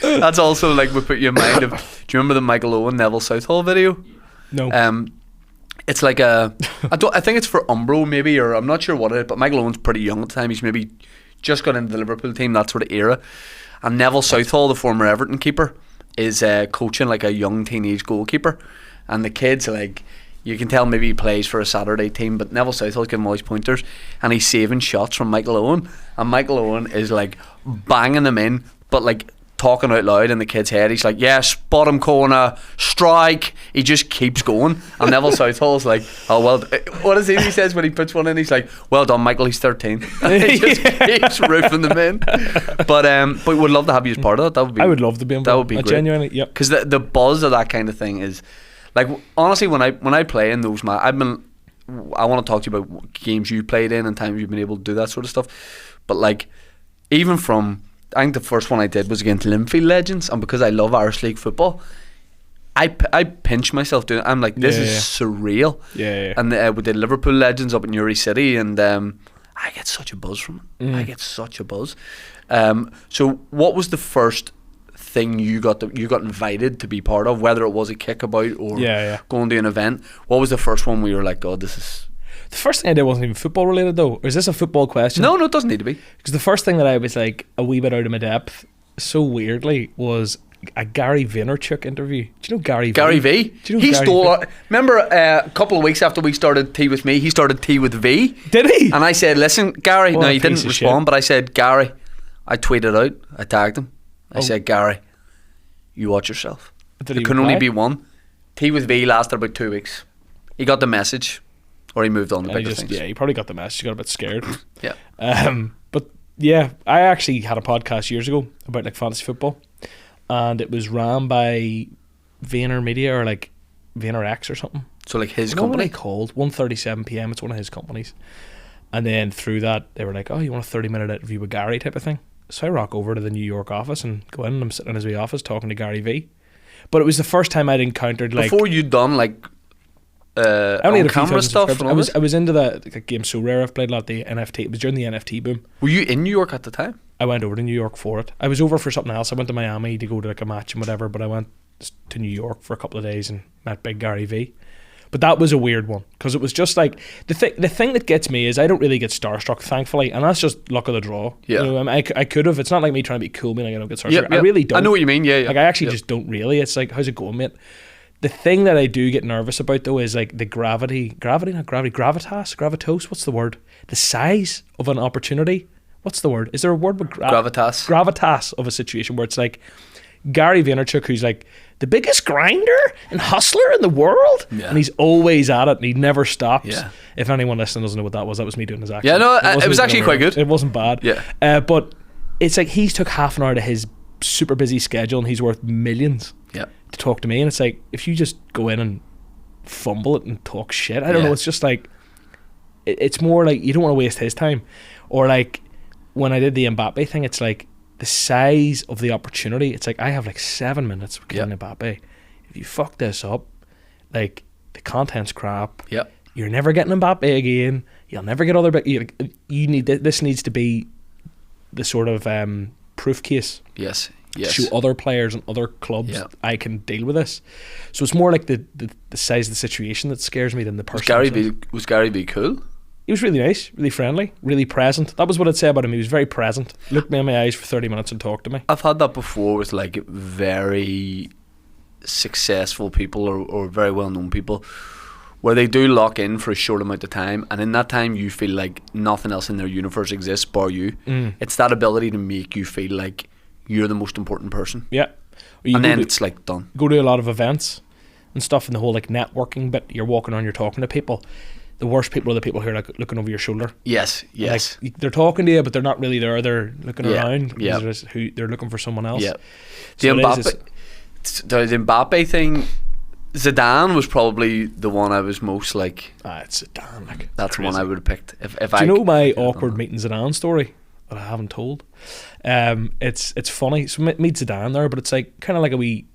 That's also like we put you in mind of, do you remember the Michael Owen Neville Southall video? No. It's like I think it's for Umbro maybe, or I'm not sure what it is, but Michael Owen's pretty young at the time. He's maybe just got into the Liverpool team, that sort of era. And Neville Southall, the former Everton keeper, is coaching like a young teenage goalkeeper. And the kid's like, you can tell maybe he plays for a Saturday team, but Neville Southall's giving him all these pointers, and he's saving shots from Michael Owen. And Michael Owen is like banging them in, but like talking out loud in the kid's head. He's like, yes, bottom corner, strike. He just keeps going. And Neville Southall's like, oh, well, what is it he says when he puts one in? He's like, well done, Michael, he's 13. He just keeps roofing them in. But we'd love to have you as part of that. That would be, I would love to be involved. That would be great. Genuinely, yep. Because the buzz of that kind of thing is, like, honestly, when I play in those I want to talk to you about games you played in and times you've been able to do that sort of stuff. But like, even from, I think the first one I did was against Linfield Legends, and because I love Irish League football, I pinch myself doing it. I'm like, this is surreal. Yeah. And we did Liverpool Legends up in Uri City, and I get such a buzz from it. I get such a buzz. So what was the first thing you got invited to be part of, whether it was a kickabout or going to an event? What was the first one where you were like, God, this is... The first thing I did wasn't even football related though. Or is this a football question? No, it doesn't need to be. Because the first thing that I was like a wee bit out of my depth, so weirdly, was a Gary Vaynerchuk interview. Do you know Gary V? Gary V? Do you know he Gary stole... V? Remember a couple of weeks after we started Tea With Me, he started Tea With V. Did he? And I said, listen, Gary... What no, a he piece didn't of respond, shit. but I said, Gary... I tweeted out, I tagged him. I said, Gary, you watch yourself. Did There he can reply? only be one. Tea With V lasted about 2 weeks. He got the message, or he moved on to And bigger things. yeah, he probably got the message. He got a bit scared. Yeah. But yeah, I actually had a podcast years ago about like fantasy football, and it was ran by Vayner Media or like Vayner X or something. So like his What were company? they called? 1:37 p.m. It's one of his companies. And then through that, they were like, "Oh, you want a 30-minute interview with Gary type of thing?" So I rock over to the New York office and go in, and I'm sitting in his wee office talking to Gary V. But it was the first time I'd encountered like Before you'd done like I only on had a few camera thousand stuff. subscribers. And I was into the game so rare. I've played a lot of the NFT. It was during the NFT boom. Were you in New York at the time? I went over to New York for it. I was over for something else. I went to Miami to go to like a match and whatever, but I went to New York for a couple of days and met big Gary V. But that was a weird one because it was just like the thing that gets me is I don't really get starstruck, thankfully, and that's just luck of the draw. Yeah. You know, I could have. It's not like me trying to be cool, meaning I don't get starstruck. Yep, I yep. really don't. I know what you mean. Yeah. Like I actually just don't really. It's like, how's it going, mate? The thing that I do get nervous about though is like the gravitas. What's the word? The size of an opportunity. What's the word? Is there a word with Gravitas. Gravitas of a situation where it's like Gary Vaynerchuk, who's like the biggest grinder and hustler in the world, and he's always at it and he never stops. Yeah. If anyone listening doesn't know what that was me doing his accent. Yeah, no, wasn't it was me actually doing quite good. It wasn't bad. Yeah. But it's like he's took half an hour to his super busy schedule and he's worth millions Yeah. to talk to me, and it's like if you just go in and fumble it and talk shit, I don't know, it's just like it's more like you don't want to waste his time. Or like when I did the Mbappe thing, it's like the size of the opportunity. It's like I have like 7 minutes with Kylian Mbappe. If you fuck this up, like the content's crap. Yep. You're never getting Mbappe again. You'll never get other. You need this needs to be the sort of proof case. Yes. To show other players and other clubs Yeah. I can deal with this. So it's more like the size of the situation that scares me than the person. Was Gary V cool? He was really nice, really friendly, really present. That was what I'd say about him. He was very present. Looked me in my eyes for 30 minutes and talked to me. I've had that before with like very successful people or very well known people where they do lock in for a short amount of time, and in that time you feel like nothing else in their universe exists bar you. It's that ability to make you feel like you're the most important person. Yeah. And then it's like done. Go to a lot of events and stuff, and the whole like networking bit. You're walking around, you're talking to people. The worst people are the people who are like looking over your shoulder. Yes. Like, they're talking to you, but they're not really there. They're looking around. Yeah. They're looking for someone else. Yeah. So The Mbappe thing, Zidane was probably the one I was most like. It's Zidane. Like, that's the one I would have picked. If Do you know my awkward meeting Zidane story that I haven't told? It's funny. So meet Zidane there, but it's like kind of like a wee,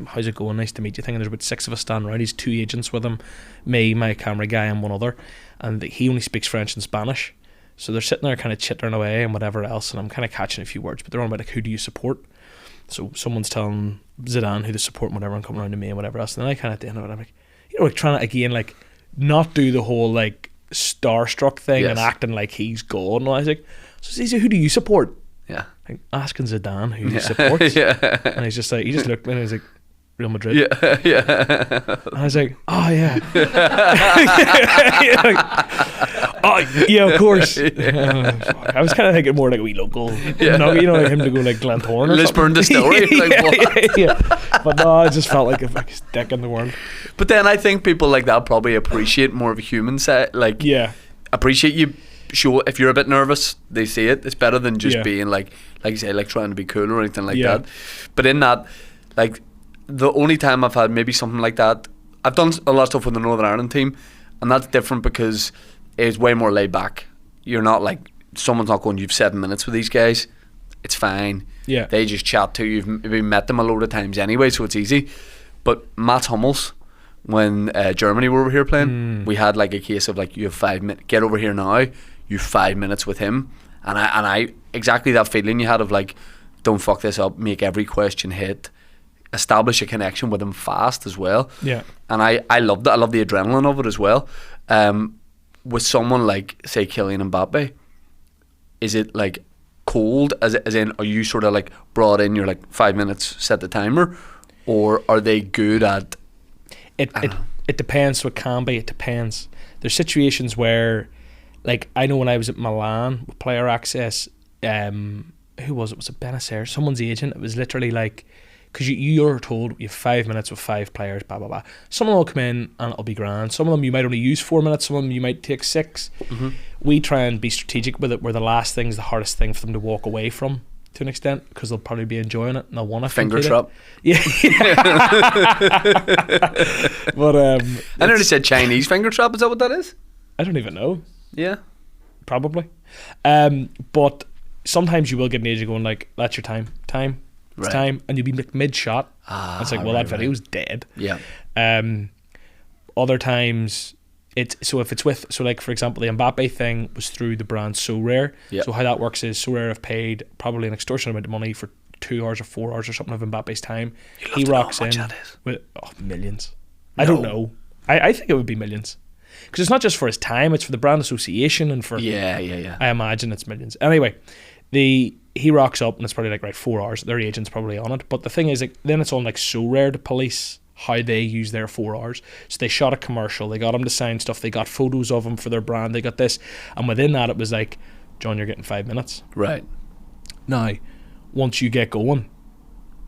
how's it going? Nice to meet you thing. And there's about 6 of us standing around. He's 2 agents with him, me, my camera guy, and one other. And he only speaks French and Spanish. So they're sitting there kind of chittering away and whatever else. And I'm kind of catching a few words, but they're on about like, who do you support? So someone's telling Zidane who to support and whatever, and coming around to me and whatever else. And then I kind of at the end of it, I'm like, like trying to again like not do the whole like starstruck thing and acting like he's God. And I was like, so he said, who do you support? Yeah. Like asking Zidane who he supports. And he's just like, he just looked at me and he was like, Real Madrid. Yeah. And I was like, oh yeah. Oh yeah, of course. I was kind of thinking more like a wee local, like him to go like Glentoran or Lisburn Distillery. Yeah. But no, I just felt like the biggest dick in the world. But then I think people like that probably appreciate more of a human side. Like, appreciate you. Sure, if you're a bit nervous, they see it. It's better than just being like you say, like trying to be cool or anything like that. But in that, like, the only time I've had maybe something like that, I've done a lot of stuff with the Northern Ireland team, and that's different because it's way more laid back. You're not like, someone's not going, you've 7 minutes with these guys, it's fine. Yeah. They just chat to you. You've maybe met them a load of times anyway, so it's easy. But Mats Hummels, when Germany were over here playing, we had like a case of like, you have 5 minutes, get over here now, you have 5 minutes with him. And I exactly that feeling you had of like, don't fuck this up, make every question hit, establish a connection with him fast as well. Yeah. And I love that. I love the adrenaline of it as well. With someone like, say, Kylian Mbappe, is it like cold, as in, are you sort of like brought in, you're like 5 minutes, set the timer, or are they good at it depends. So it can be, it depends. There's situations where, like, I know when I was at Milan with player access, who was it? Was it Benacer? Someone's agent. It was literally like, because you're told you have 5 minutes with 5 players, blah, blah, blah. Some of them will come in and it'll be grand. Some of them you might only use 4 minutes. Some of them you might take 6. Mm-hmm. We try and be strategic with it, where the last thing's the hardest thing for them to walk away from to an extent, because they'll probably be enjoying it and they'll want to finger trap. Yeah. But I nearly said Chinese finger trap. Is that what that is? I don't even know. Yeah. Probably. But sometimes you will get an agent going like, that's your time. It's time, and you'll be mid-shot. It's like, well, that video's dead. Yeah. Other times, if it's with, so like for example, the Mbappe thing was through the brand So Rare. Yep. So how that works is So Rare have paid probably an extortionate amount of money for 2 hours or 4 hours or something of Mbappe's time. He rocks in with millions. No. I don't know. I think it would be millions. Because it's not just for his time, it's for the brand association and for... Yeah. I imagine it's millions. Anyway, he rocks up and it's probably like, right, 4 hours. Their agent's probably on it. But the thing is, like, then it's on like So Rare to police how they use their 4 hours. So they shot a commercial. They got him to sign stuff. They got photos of him for their brand. They got this. And within that, it was like, John, you're getting 5 minutes. Right. Now, once you get going,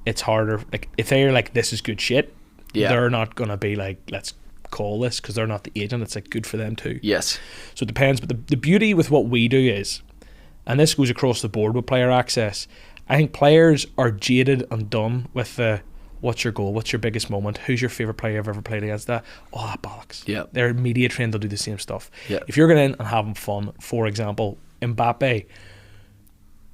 it's harder. Like, if they're like, this is good shit, they're not going to be like, let's call this, because they're not the agent. It's like good for them too. Yes. So it depends. But the beauty with what we do is, and this goes across the board with player access, I think players are jaded and done with the, what's your goal, what's your biggest moment, who's your favourite player you've ever played against, that bollocks. Yeah. They're media trained, they'll do the same stuff. Yeah. If you're going in and having fun, for example, Mbappe,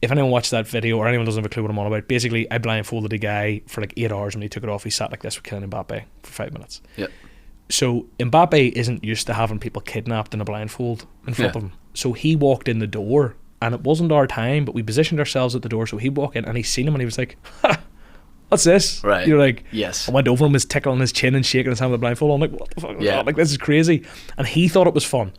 if anyone watched that video or anyone doesn't have a clue what I'm on about, basically I blindfolded a guy for like 8 hours, and when he took it off, he sat like this with Kylian Mbappe for 5 minutes. Yeah. So Mbappe isn't used to having people kidnapped in a blindfold in front of him. So he walked in the door, and it wasn't our time, but we positioned ourselves at the door. So he walked in and he seen him and he was like, ha, what's this? Right. You're like, yes. I went over him, was tickling his chin and shaking his hand with the blindfold. I'm like, what the fuck? Yeah. Like, this is crazy. And he thought it was fun.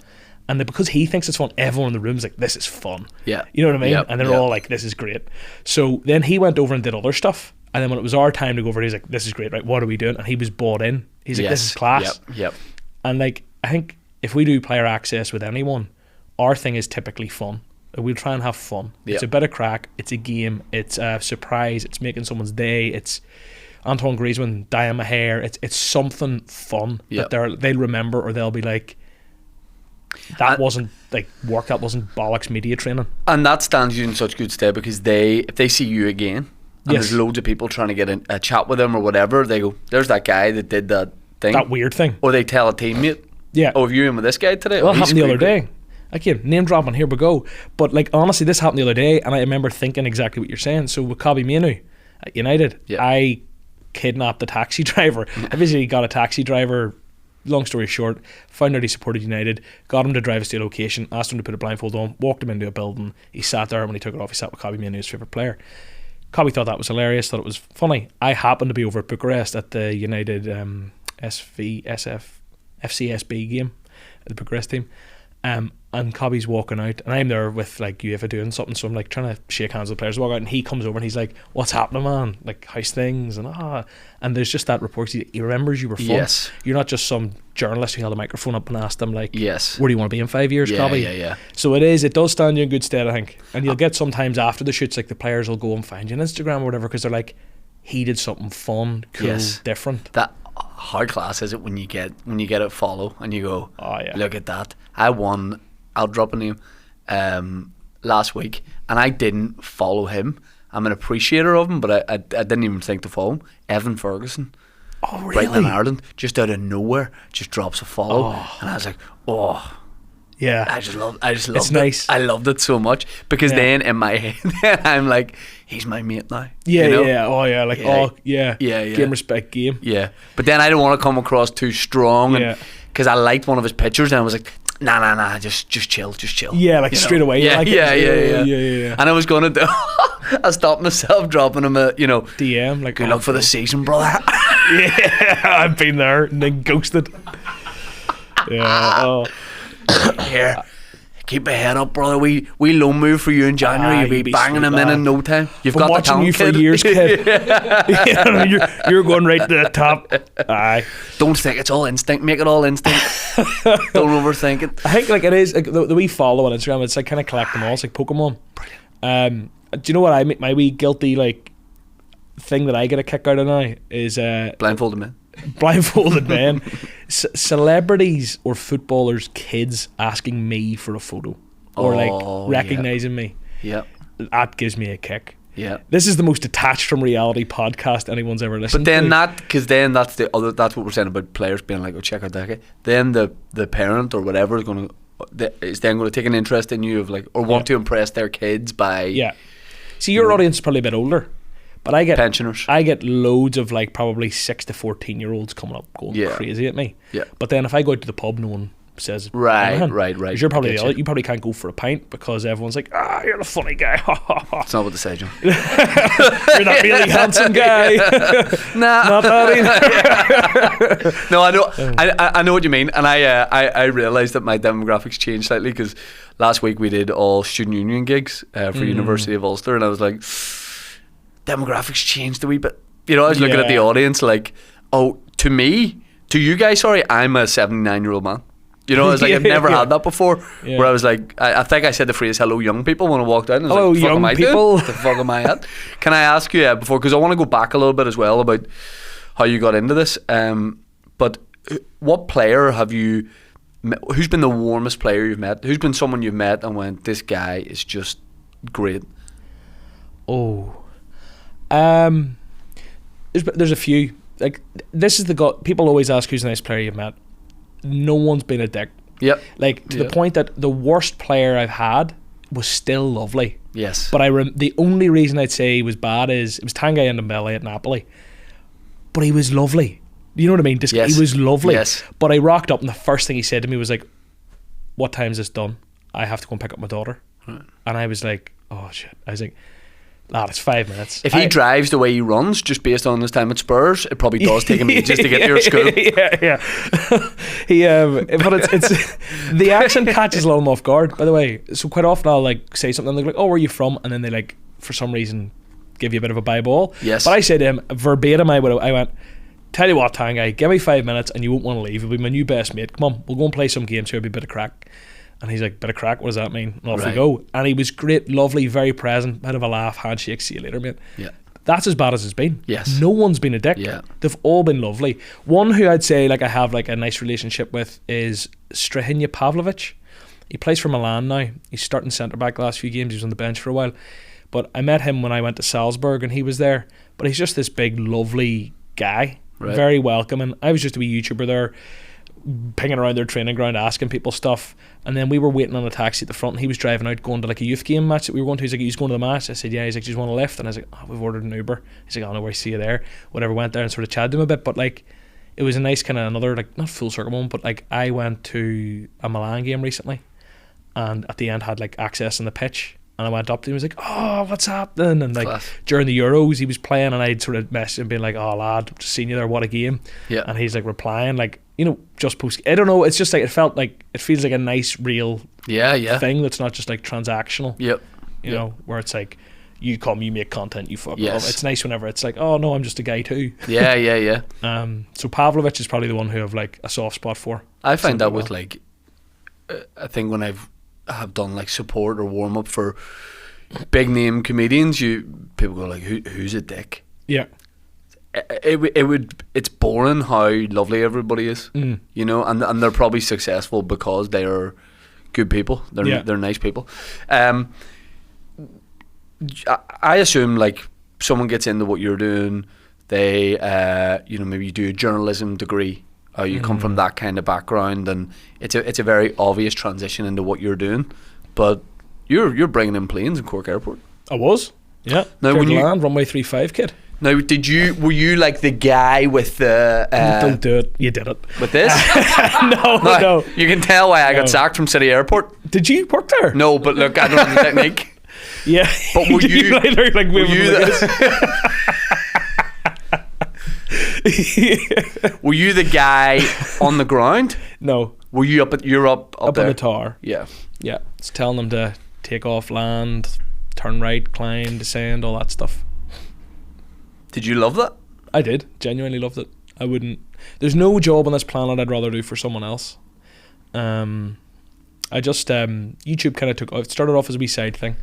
And then because he thinks it's fun, everyone in the room's like, this is fun. Yeah. You know what I mean? Yep. And they're all like, this is great. So then he went over and did other stuff. And then when it was our time to go over, he's like, this is great, right? What are we doing? And he was bought in. He's like, this is class. Yep. And like, I think if we do player access with anyone, our thing is typically fun. We'll try and have fun. It's a bit of crack. It's a game. It's a surprise. It's making someone's day. It's Antoine Griezmann dyeing my hair. It's something fun that they'll remember, or they'll be like, that wasn't like work, that wasn't bollocks media training. And that stands you in such good stead, because if they see you again, and there's loads of people trying to get a chat with them or whatever, they go, there's that guy that did that thing, that weird thing. Or they tell a teammate, have you in with this guy today? Well, that happened the other day. Again, name dropping, here we go. But like, honestly, this happened the other day, and I remember thinking exactly what you're saying. So with Kobbie Mainoo at United, I kidnapped a taxi driver. I basically got a taxi driver, long story short, found out he supported United, got him to drive us to a location, asked him to put a blindfold on, walked him into a building. He sat there, and when he took it off, he sat with Kobbie Mainoo, his favourite player. Kobbie thought that was hilarious, thought it was funny. I happened to be over at Bucharest at the United FCSB game, the Bucharest team. And Cobbie's walking out, and I'm there with like UEFA doing something, so I'm like trying to shake hands with the players, walk out, and he comes over and he's like, what's happening, man? Like, how's things? And there's just that rapport. He remembers you were fun. Yes. You're not just some journalist who held a microphone up and asked them like, yes, where do you want to be in 5 years, Cobbie? Yeah. So it does stand you in good stead, I think. And you'll get sometimes after the shoots, like the players will go and find you on Instagram or whatever, because they're like, he did something fun, cool, different. That, how class is it when you get a follow and you go, look at that. I won, I'll drop a name, last week, and I didn't follow him. I'm an appreciator of him, but I didn't even think to follow him. Evan Ferguson. Oh, really? Right in Ireland, just out of nowhere, just drops a follow. And I was like, yeah. I just loved it's it. Nice. I loved it so much, because then in my head, I'm like, he's my mate now. Yeah, you know? yeah. Oh, yeah. Like, yeah. Game, respect, game. Yeah. But then I didn't want to come across too strong, because I liked one of his pictures, and I was like, nah, just chill. Yeah, like straight away. Yeah, like yeah. And I was gonna do. I stopped myself dropping him a DM, like, good luck for the season, brother. Yeah, I've been there and then ghosted. Yeah. Here, keep your head up, brother. We loan move for you in January. You'll be banging them in no time. You've got watching the talent, you kid. for years, kid. You're going right to the top. Aye. Don't think it's all instinct. Make it all instinct. Don't overthink it. I think like it is like the wee follow on Instagram. It's like kind of collect them all. It's like Pokemon. Brilliant. Do you know what my wee guilty like thing that I get a kick out of now is blindfolded men. Blindfolded men. Celebrities or footballers' kids asking me for a photo or like recognizing me. Yeah, that gives me a kick. Yeah, this is the most detached from reality podcast anyone's ever listened to. But then to. that's what we're saying about players being like, oh, check out that guy. Then the parent or whatever is then going to take an interest in you, of like, or want to impress their kids by. See, your audience is probably a bit older. But I get pensioners. I get loads of like probably 6 to 14-year-olds coming up going crazy at me. Yeah. But then if I go out to the pub, no one says right. Because you're probably you probably can't go for a pint because everyone's like, you're the funny guy. It's not what they say, John. You're that really handsome guy. Nah, not that either. No, I know. I know what you mean, and I realised that my demographics changed slightly, because last week we did all student union gigs for University of Ulster, and I was like, demographics changed a wee bit. You know, I was looking at the audience like, to you guys, sorry, I'm a 79-year-old man. You know, I was like, I've never had that before. Yeah. Where I was like, I think I said the phrase "hello, young people" when I walked out. And I was hello, like, young people. The fuck am I at? Can I ask you before, because I want to go back a little bit as well about how you got into this. But what player have you? Who's been the warmest player you've met? Who's been someone you've met and went, this guy is just great? There's a few. Like, this is people always ask who's the nice player you've met. No one's been a dick. Yep. Like, to the point that the worst player I've had was still lovely. Yes. But the only reason I'd say he was bad is it was Tanguy Ndombele at Napoli. But he was lovely. You know what I mean? He was lovely. Yes. But I rocked up and the first thing he said to me was like, what time's this done? I have to go and pick up my daughter. Right. And I was like, oh shit. I was like, lad, it's 5 minutes. If he drives the way he runs, just based on his time at Spurs, it probably does take him ages to get to your school. But it's the accent catches a little off guard, by the way. So quite often I'll like say something, and they're like, oh, where are you from? And then they like, for some reason, give you a bit of a bye ball. Yes. But I said to him, verbatim, I went, tell you what, Tanguy, give me 5 minutes and you won't want to leave. You'll be my new best mate. Come on, we'll go and play some games here, it'll be a bit of crack. And he's like, bit of crack, what does that mean? And off we go. And he was great, lovely, very present, bit of a laugh, handshake, see you later, mate. Yeah. That's as bad as it's been. Yes. No one's been a dick. Yeah. They've all been lovely. One who I'd say like I have like a nice relationship with is Strahinja Pavlovic. He plays for Milan now. He's starting centre back the last few games. He was on the bench for a while. But I met him when I went to Salzburg and he was there. But he's just this big, lovely guy. Right. Very welcoming. I was just a wee YouTuber there, pinging around their training ground, asking people stuff. And then we were waiting on a taxi at the front and he was driving out going to like a youth game match that we were going to. He's like, he's going to the match. I said, yeah. He's like, do you want a lift? And I was like, oh, we've ordered an Uber. He's like, oh, no worries, see you there. Whatever, went there and sort of chatted to him a bit. But like, it was a nice kind of another, like, not full circle moment, but like I went to a Milan game recently and at the end had like access in the pitch. And I went up to him, he was like, oh, what's happening? And like Class. during the Euros he was playing and I'd sort of messaged him being like, oh lad, just seen you there, what a game. Yeah. And he's like replying like, you know, just post, I don't know, it's just like it felt like, it feels like a nice real Yeah. thing that's not just like transactional. Yep. You know, where it's like you come, you make content, you fuck Yes. off. It's nice whenever it's like, oh no, I'm just a guy too. Yeah. So Pavlovic is probably the one who I've like a soft spot for. I find that Simply with like, I think when have done like support or warm up for big name comedians, people go like, who's a dick? Yeah. It's boring how lovely everybody is, you know, and they're probably successful because they are good people. They're nice people. I assume like someone gets into what you're doing, they you know, maybe you do a journalism degree, or you come from that kind of background, and it's a very obvious transition into what you're doing. But you're bringing in planes in Cork Airport. I was. Yeah. Now when you land runway 35 kid. Now, were you like the guy with the Don't do it. You did it. with this? No. You can tell why I No. got sacked from City Airport. Did you work there? No, but look, I don't have the technique. Yeah. But were you? like Were you, were you the guy on the ground? No. Were you up there? Up on there? the tower. Yeah. Yeah. It's telling them to take off, land, turn right, climb, descend, all that stuff. Did you love that? I did. Genuinely loved it. I wouldn't. There's no job on this planet I'd rather do for someone else. I just YouTube kind of took. It started off as a wee side thing,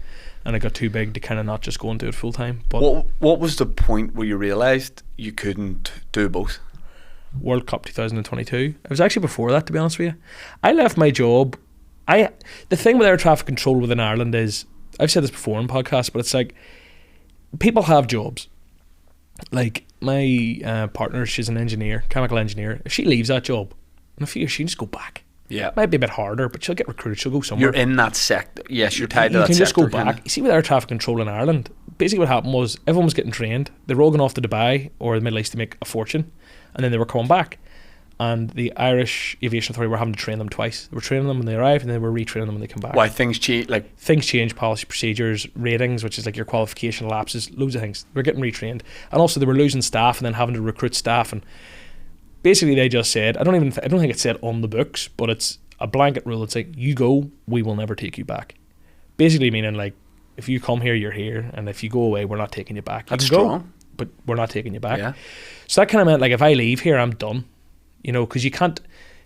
and it got too big to kind of not just go and do it full time. But What was the point where you realised you couldn't do both? World Cup 2022. It was actually before that, to be honest with you. I left my job. The thing with air traffic control within Ireland is, I've said this before in podcasts, but it's like people have jobs. Like my partner, she's an engineer, chemical engineer. If she leaves that job in a few years, she can just go back. Yeah. It might be a bit harder, but she'll get recruited. She'll go somewhere. You're in that sector. Yes, you're tied to You that can sector. just go back. kinda. You see, with air traffic control in Ireland, basically what happened was everyone was getting trained. They were all going off to Dubai or the Middle East to make a fortune, and then they were coming back. And the Irish Aviation Authority were having to train them twice. They were training them when they arrived, and they were retraining them when they come back. Why things change? Like Things change, policy, procedures, ratings, which is like your qualification lapses, loads of things. They were getting retrained, and also they were losing staff and then having to recruit staff. And basically, they just said, I don't think it said on the books, but it's a blanket rule. It's like, you go, we will never take you back. Basically meaning like, if you come here, you're here, and if you go away, we're not taking you back. You That's can go, strong. but we're not taking you back. Yeah. So that kind of meant like, if I leave here, I'm done. You know, because you can't,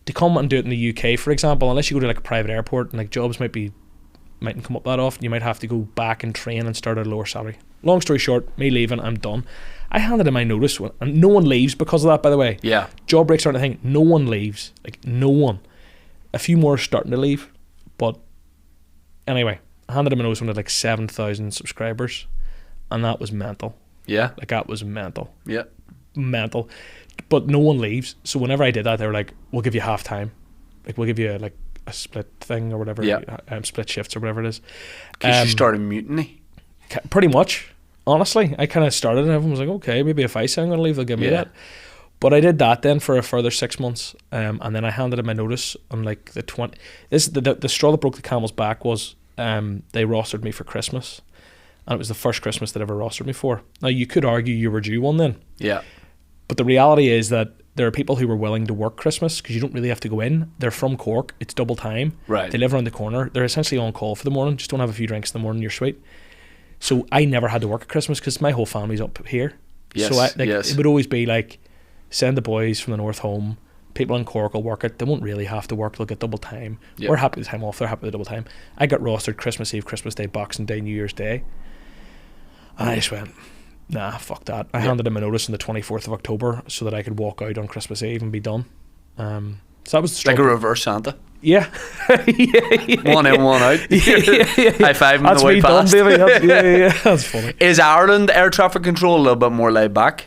to come and do it in the UK, for example, unless you go to like a private airport and like jobs mightn't come up that often, you might have to go back and train and start at a lower salary. Long story short, me leaving, I'm done. I handed in my notice, and no one leaves because of that, by the way. Yeah. Job breaks aren't a thing. No one leaves. Like, no one. A few more are starting to leave. But anyway, I handed in my notice when I had like 7,000 subscribers, and that was mental. Yeah. Like, that was mental. Yeah. Mental. But no one leaves. So whenever I did that, they were like, we'll give you half time. Like, we'll give you like a split thing or whatever. Yeah. Split shifts or whatever it is. Because you started mutiny. Pretty much. Honestly, I kind of started and everyone was like, okay, maybe if I say I'm going to leave, they'll give me that. But I did that then for a further 6 months. And then I handed in my notice on like the 20. The straw that broke the camel's back was they rostered me for Christmas. And it was the first Christmas they'd ever rostered me for. Now, you could argue you were due one then. Yeah. But the reality is that there are people who were willing to work Christmas because you don't really have to go in. They're from Cork. It's double time. Right. They live around the corner. They're essentially on call for the morning. Just don't have a few drinks in the morning, you're sweet. So I never had to work at Christmas because my whole family's up here. Yes, So yes. It would always be like, send the boys from the north home. People in Cork will work it. They won't really have to work. They'll get double time. Yep. We're happy with the time off. They're happy with the double time. I got rostered Christmas Eve, Christmas Day, Boxing Day, New Year's Day. And I just went, Nah, fuck that. I handed him a notice on the 24th of October so that I could walk out on Christmas Eve and be done. So that was the Like a struggle. reverse Santa. Yeah. Yeah. One in, one out. Yeah. High five in That's the way me done, past. baby. Yeah. That's funny. Is Ireland air traffic control a little bit more laid back?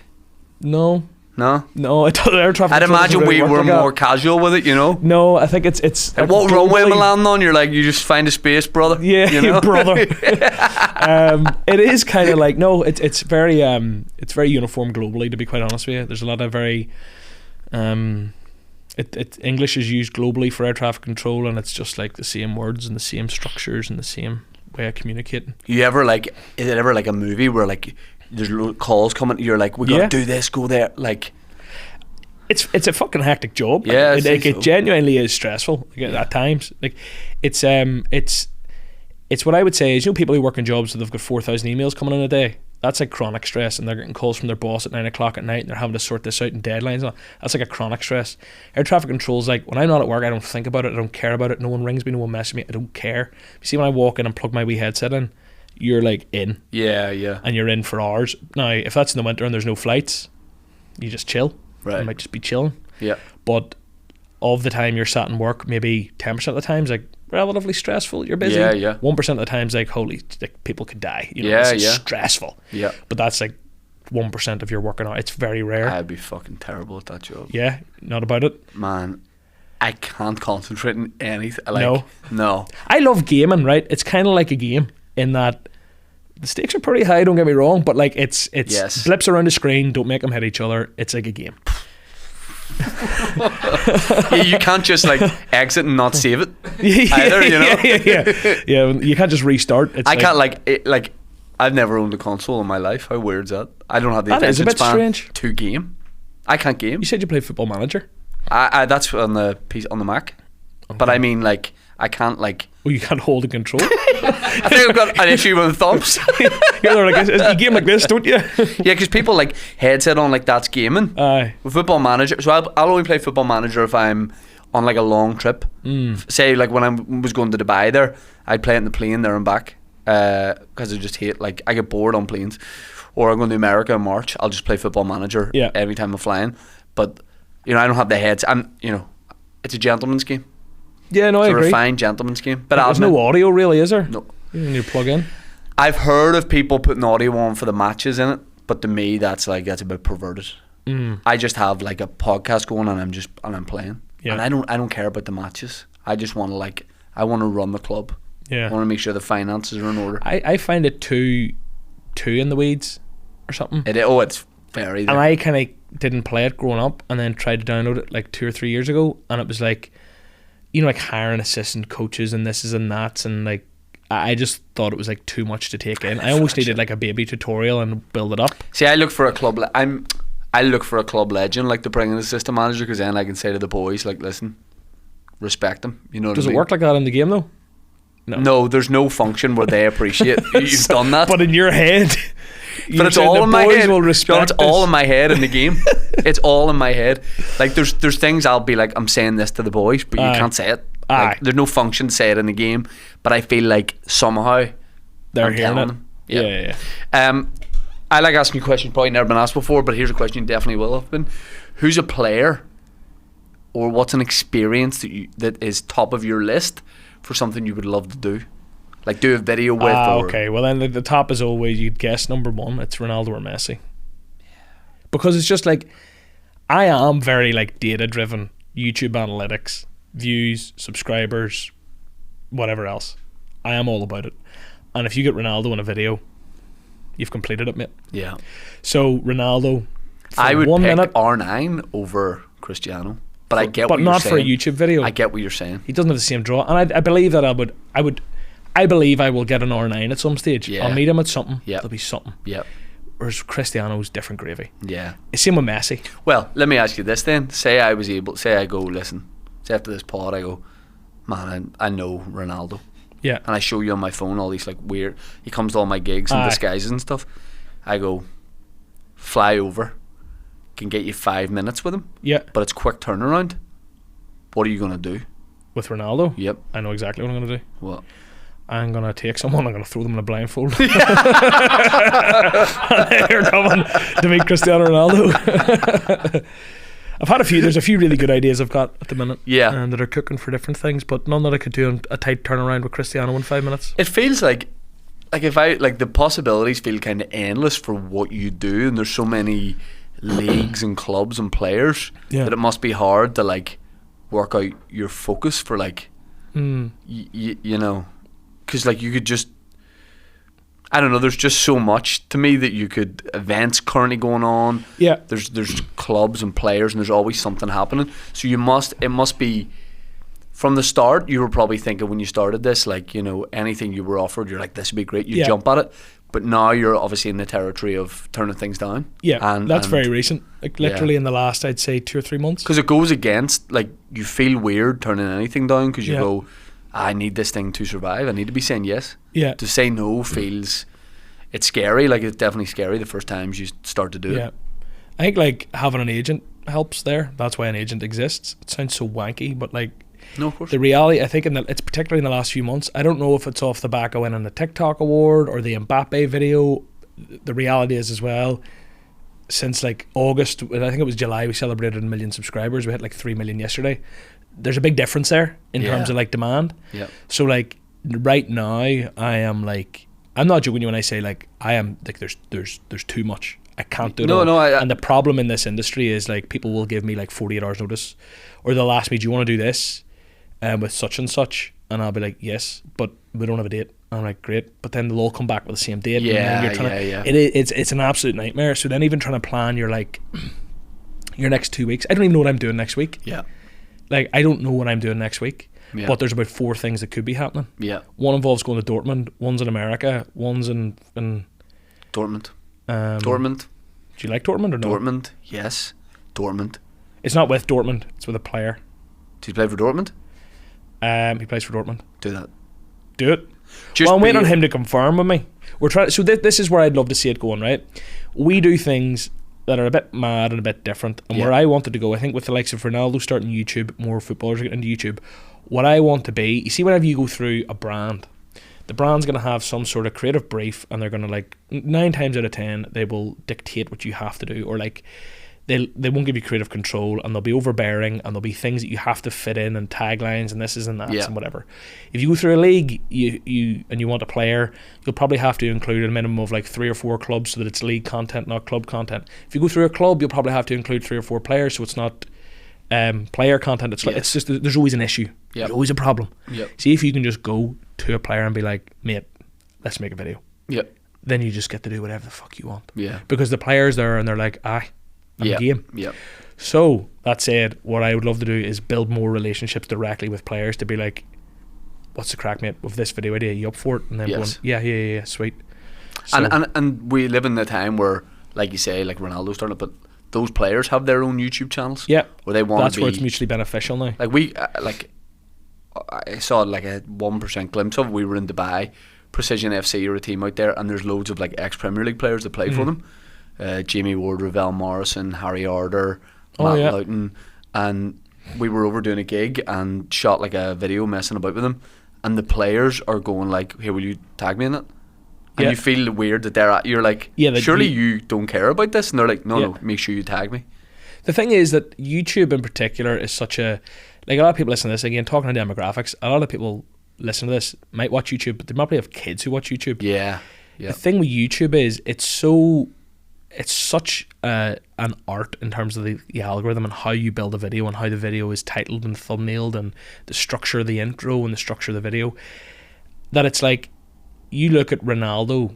No, it doesn't. Air traffic I'd control doesn't imagine really we work were like that. more casual with it, you know? No, I think it's Like what runway am I globally- landing on? You're like, you just find a space, brother. Yeah, you know? brother. It is kind of like, no, it's very uniform globally, to be quite honest with you. There's a lot of very English is used globally for air traffic control, and it's just like the same words and the same structures and the same way of communicating. You ever like? Is it ever like a movie where like there's calls coming? You're like, we gotta do this, go there. Like, it's a fucking hectic job. Yeah, I think it so. genuinely is stressful at times. Like, it's what I would say is, you know, people who work in jobs that they've got 4,000 emails coming in a day. That's like chronic stress, and they're getting calls from their boss at 9 o'clock at night, and they're having to sort this out and deadlines and all. That's like a chronic stress. Air traffic control is like, when I'm not at work, I don't think about it, I don't care about it. No one rings me, no one messages me, I don't care. You see, when I walk in and plug my wee headset in, you're like in, yeah, and you're in for hours. Now, if that's in the winter and there's no flights, you just chill. Right. You might just be chilling. yeah. But of the time you're sat in work, maybe 10% of the time is like relatively stressful. You're busy. Yeah, yeah. 1% of the time is like, holy, like people could die. You know, Yeah, it's yeah. stressful. Yeah. But that's like 1% of your working hour. It's very rare. I'd be fucking terrible at that job. Yeah, not about it. Man, I can't concentrate on anything. Like, no. I love gaming, right? It's kind of like a game in that the stakes are pretty high, don't get me wrong, but like it's Yes. blips around the screen, don't make them hit each other. It's like a game. Yeah, you can't just like exit and not save it either, you know? Yeah, you can't just restart. It's I can't like I've never owned a console in my life. How weird's that? I don't have the That is a attention bit span strange. to game. I can't game. You said you played Football Manager. I that's on the piece on the Mac. But I mean, like, I can't like. Well, you can't hold and control. I think I've got an issue with thumbs. You're like, you game like this, don't you? Yeah, because people like headset on like that's gaming. Aye. With Football Manager, so I'll only play Football Manager if I'm on like a long trip. Say like when I was going to Dubai there, I'd play it in the plane there and back because I just hate, like, I get bored on planes. Or I'm going to America in March, I'll just play Football Manager every time I'm flying. But you know, I don't have the heads. It's a gentleman's game. Yeah, no, I It's a agree. refined gentleman's game. But There's no audio, really, is there? No. You need to plug in. I've heard of people putting audio on for the matches in it, but to me that's a bit perverted. I just have like a podcast going and I'm playing. Yeah. And I don't care about the matches. I just want to I want to run the club. Yeah. I want to make sure the finances are in order. I find it too in the weeds or something. It's very And I kind of didn't play it growing up, and then tried to download it like 2 or 3 years ago, and it was like, you know, like hiring assistant coaches and this and that, and like I just thought it was like too much to take in. I almost needed like a baby tutorial and build it up. See, I look for a club. I look for a club legend, like, to bring in a system manager, because then I can say to the boys, like, listen, respect them. You know what Does I it mean? work like that in the game though? No, there's no function where they appreciate you've done that. But in your head, But it's all in my head. Will John, respect it's all this. in my head in the game. It's all in my head. Like, there's things I'll be like, I'm saying this to the boys, but you Aye. can't say it. Aye. Like, there's no function to say it in the game. But I feel like somehow They're I'm hearing telling it. them. Yeah. I like asking questions probably never been asked before, but here's a question you definitely will have been. Who's a player, or what's an experience that is top of your list for something you would love to do? Like, do a video with or... Okay, well then the top is always, you'd guess, number one, it's Ronaldo or Messi. Because it's just like, I am very like data driven, YouTube analytics, views, subscribers, whatever else. I am all about it. And if you get Ronaldo in a video, you've completed it, mate. Yeah. So Ronaldo, for I would 1 pick minute, R9 over Cristiano. But I get what but you're not saying. for a YouTube video. I get what you're saying. He doesn't have the same draw, and I believe that I believe I will get an R9 at some stage. Yeah. I'll meet him at something. Yep. There'll be something. Yep. Whereas Cristiano's different gravy. Yeah. Same with Messi. Well, let me ask you this then. Say I go, listen, say after this pod I go, man, I know Ronaldo. Yeah. And I show you on my phone all these like weird, he comes to all my gigs and Aye. disguises and stuff. I go, fly over, can get you 5 minutes with him, Yeah. but it's quick turnaround. What are you going to do? With Ronaldo. Yep. I know exactly what I'm going to do. What? I'm gonna take someone, I'm gonna throw them in a blindfold. And they're coming to meet Cristiano Ronaldo. There's a few really good ideas I've got at the minute. Yeah. And that are cooking for different things, but none that I could do a tight turnaround with Cristiano in 5 minutes. It feels like if I like the possibilities feel kind of endless for what you do, and there's so many leagues and clubs and players that it must be hard to like work out your focus for like you know, because like you could just, I don't know, there's just so much to me that you could, events currently going on, there's clubs and players, and there's always something happening, so it must be from the start. You were probably thinking when you started this, like, you know, anything you were offered, you're like, this would be great, you jump at it. But now you're obviously in the territory of turning things down. Yeah, and that's very recent. Like literally in the last, I'd say, 2 or 3 months. Because it goes against, like, you feel weird turning anything down because you go, I need this thing to survive. I need to be saying yes. Yeah. To say no feels, it's scary. Like, it's definitely scary the first times you start to do it. I think, like, having an agent helps there. That's why an agent exists. It sounds so wanky, but, like, no, of course. The reality, I think, it's particularly in the last few months. I don't know if it's off the back of winning the TikTok award or the Mbappe video. The reality is as well, since like August, I think it was July, we celebrated 1 million subscribers. We hit like 3 million yesterday. There's a big difference there in terms of like demand. Yeah. So like right now, I am like, I'm not joking you when I say like I am like there's too much. I can't do it all. And the problem in this industry is like people will give me like 48 hours notice, or they'll ask me, do you want to do this with such and such? And I'll be like, yes, but we don't have a date. I'm like, great. But then they'll all come back with the same date. Yeah, and then it's an absolute nightmare. So then even trying to plan your like your next 2 weeks. I don't even know what I'm doing next week. Yeah. Like I don't know what I'm doing next week. Yeah. But there's about 4 things that could be happening. Yeah. One involves going to Dortmund. One's in America. One's in Dortmund. Dortmund. Do you like Dortmund or no? Dortmund. Yes. Dortmund. It's not with Dortmund. It's with a player. Does he play for Dortmund? He plays for Dortmund. Do that. Do it. Well, I'm waiting on him to confirm with me. We're trying. So this is where I'd love to see it going. Right, we do things that are a bit mad and a bit different. And where I wanted to go, I think, with the likes of Ronaldo starting YouTube, more footballers are getting into YouTube. What I want to be, you see, whenever you go through a brand, the brand's going to have some sort of creative brief, and they're going to, like, 9 times out of 10, they will dictate what you have to do, or like they won't give you creative control, and they'll be overbearing, and there'll be things that you have to fit in, and taglines and this is and that's and whatever. If you go through a league and you want a player, you'll probably have to include a minimum of like 3 or 4 clubs so that it's league content, not club content. If you go through a club, you'll probably have to include 3 or 4 players, so it's not player content. It's like, it's just, there's always an issue. There's always a problem. See if you can just go to a player and be like, mate, let's make a video. Then you just get to do whatever the fuck you want. Because the player's there and they're like, I'm game. So that said, what I would love to do is build more relationships directly with players, to be like, what's the crack, mate, with this video idea, you up for it? And then going, yeah, sweet. So, and we live in a time where, like you say, like Ronaldo's starting it, but those players have their own YouTube channels. Where they want to be, that's where it's mutually beneficial now. Like we I saw like a 1% glimpse of it. We were in Dubai. Precision FC are a team out there, and there's loads of like ex-Premier League players that play for them. Jamie Ward, Ravel Morrison, Harry Arder, Matt Loughton, and we were over doing a gig and shot like a video messing about with them, and the players are going like, hey, will you tag me in it? And you feel weird that you're like, surely you don't care about this, and they're like, no, make sure you tag me. The thing is that YouTube in particular is such a, like, a lot of people listen to this, again, talking to demographics, a lot of people listen to this might watch YouTube, but they probably have kids who watch YouTube. The thing with YouTube is it's such an art in terms of the algorithm and how you build a video and how the video is titled and thumbnailed and the structure of the intro and the structure of the video, that it's like, you look at Ronaldo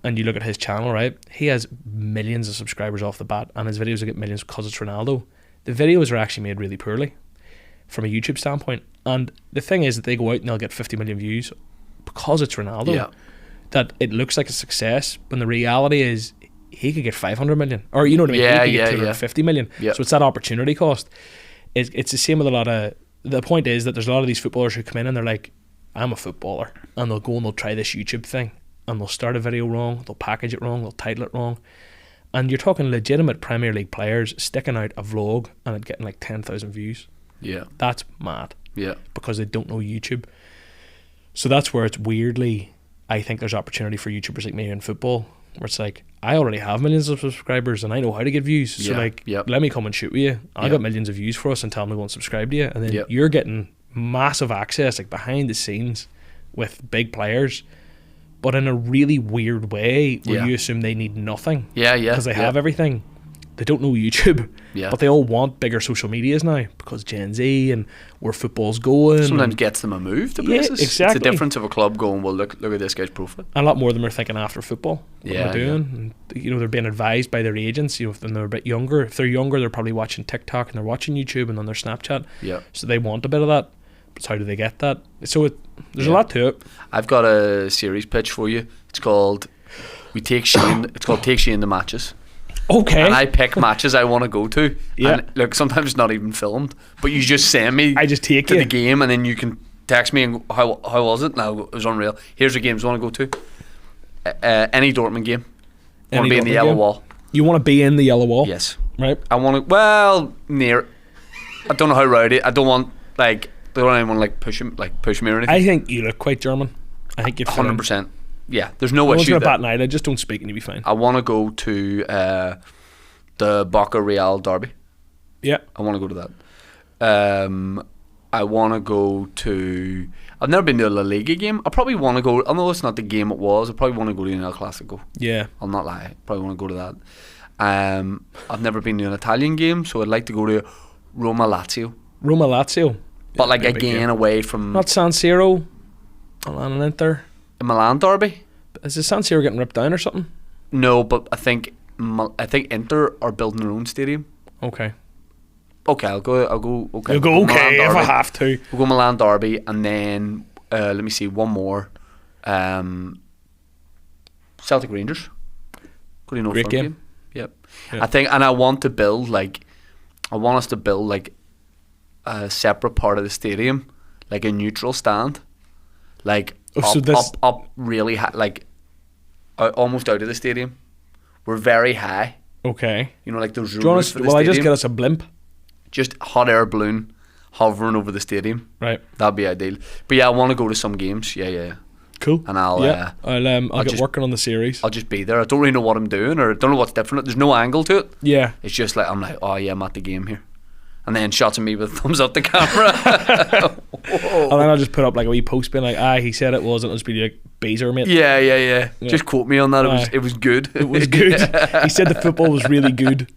and you look at his channel, right? He has millions of subscribers off the bat, and his videos will get millions because it's Ronaldo. The videos are actually made really poorly from a YouTube standpoint, and the thing is that they go out and they'll get 50 million views because it's Ronaldo. That it looks like a success, when the reality is he could get 500 million, or you know what I mean, he could get 250 million. So it's that opportunity cost. It's the same with a lot of, the point is that there's a lot of these footballers who come in and they're like, I'm a footballer, and they'll go and they'll try this YouTube thing, and they'll start a video wrong, they'll package it wrong, they'll title it wrong, and you're talking legitimate Premier League players sticking out a vlog and it getting like 10,000 views. That's mad. Because they don't know YouTube. So that's where it's weirdly, I think there's opportunity for YouTubers like me in football, where it's like, I already have millions of subscribers and I know how to get views. So like, let me come and shoot with you. I got millions of views for us and tell me to go and subscribe to you. And then you're getting massive access, like behind the scenes with big players, but in a really weird way where you assume they need nothing. Because they have everything. They don't know YouTube, but they all want bigger social medias now because Gen Z and where football's going. Sometimes gets them a move to places. Exactly. It's the difference of a club going, well, look at this guy's profile. And a lot more of them are thinking after football. What am I doing? And, you know, they're being advised by their agents. You know, when they're a bit younger, if they're younger, they're probably watching TikTok and they're watching YouTube and on their Snapchat. So they want a bit of that. But how do they get that? So there's a lot to it. I've got a series pitch for you. It's called Take Shane to Matches. Okay. And I pick matches I want to go to. And look, sometimes it's not even filmed, but you just send me to the game, and then you can text me and go, how was it? Now it was unreal. Here's the games I want to go to. Any Dortmund game. I want to be in the yellow wall. You want to be in the yellow wall? Yes. Right. I want to, near. I don't know how rowdy. I don't want, like, they don't even want to push me or anything. I think you look quite German. I think you've 100%. Yeah, there's no issue. I want to bat an eyelid, just don't speak and you'll be fine. I want to go to the Boca Real derby. Yeah. I want to go to that. I want to go to... I've never been to a La Liga game. I probably want to go... I know it's not the game it was. I probably want to go to an El Clasico. Yeah. I'll not lie. Probably want to go to that. I've never been to an Italian game, so I'd like to go to Roma-Lazio. Roma-Lazio? But like again, away from... Not San Siro? Milan and Inter? A Milan derby? Is the San Siro getting ripped down or something? No, but I think Inter are building their own stadium. Okay. Okay, I'll go. Okay, you'll go okay if I have to. We'll go Milan derby, and then let me see one more. Celtic Rangers. Great game. Yep. I think, and I want us to build like a separate part of the stadium, like a neutral stand, like up really high, like almost out of the stadium. We're very high. Okay. You know, like those roofs for the stadium. I just get us a blimp? Just hot air balloon hovering over the stadium. Right. That'd be ideal. But yeah, I want to go to some games. Yeah. Cool. And I'll get working on the series. I'll just be there. I don't really know what I'm doing, or don't know what's different. There's no angle to it. Yeah. It's just like I'm like, oh yeah, I'm at the game here. And then shots of me with thumbs up the camera. And then I'll just put up like a wee post being like, he said it was, and it'll just be like, Beezer, mate. Yeah. Just quote me on that. It was good. It was good. He said the football was really good.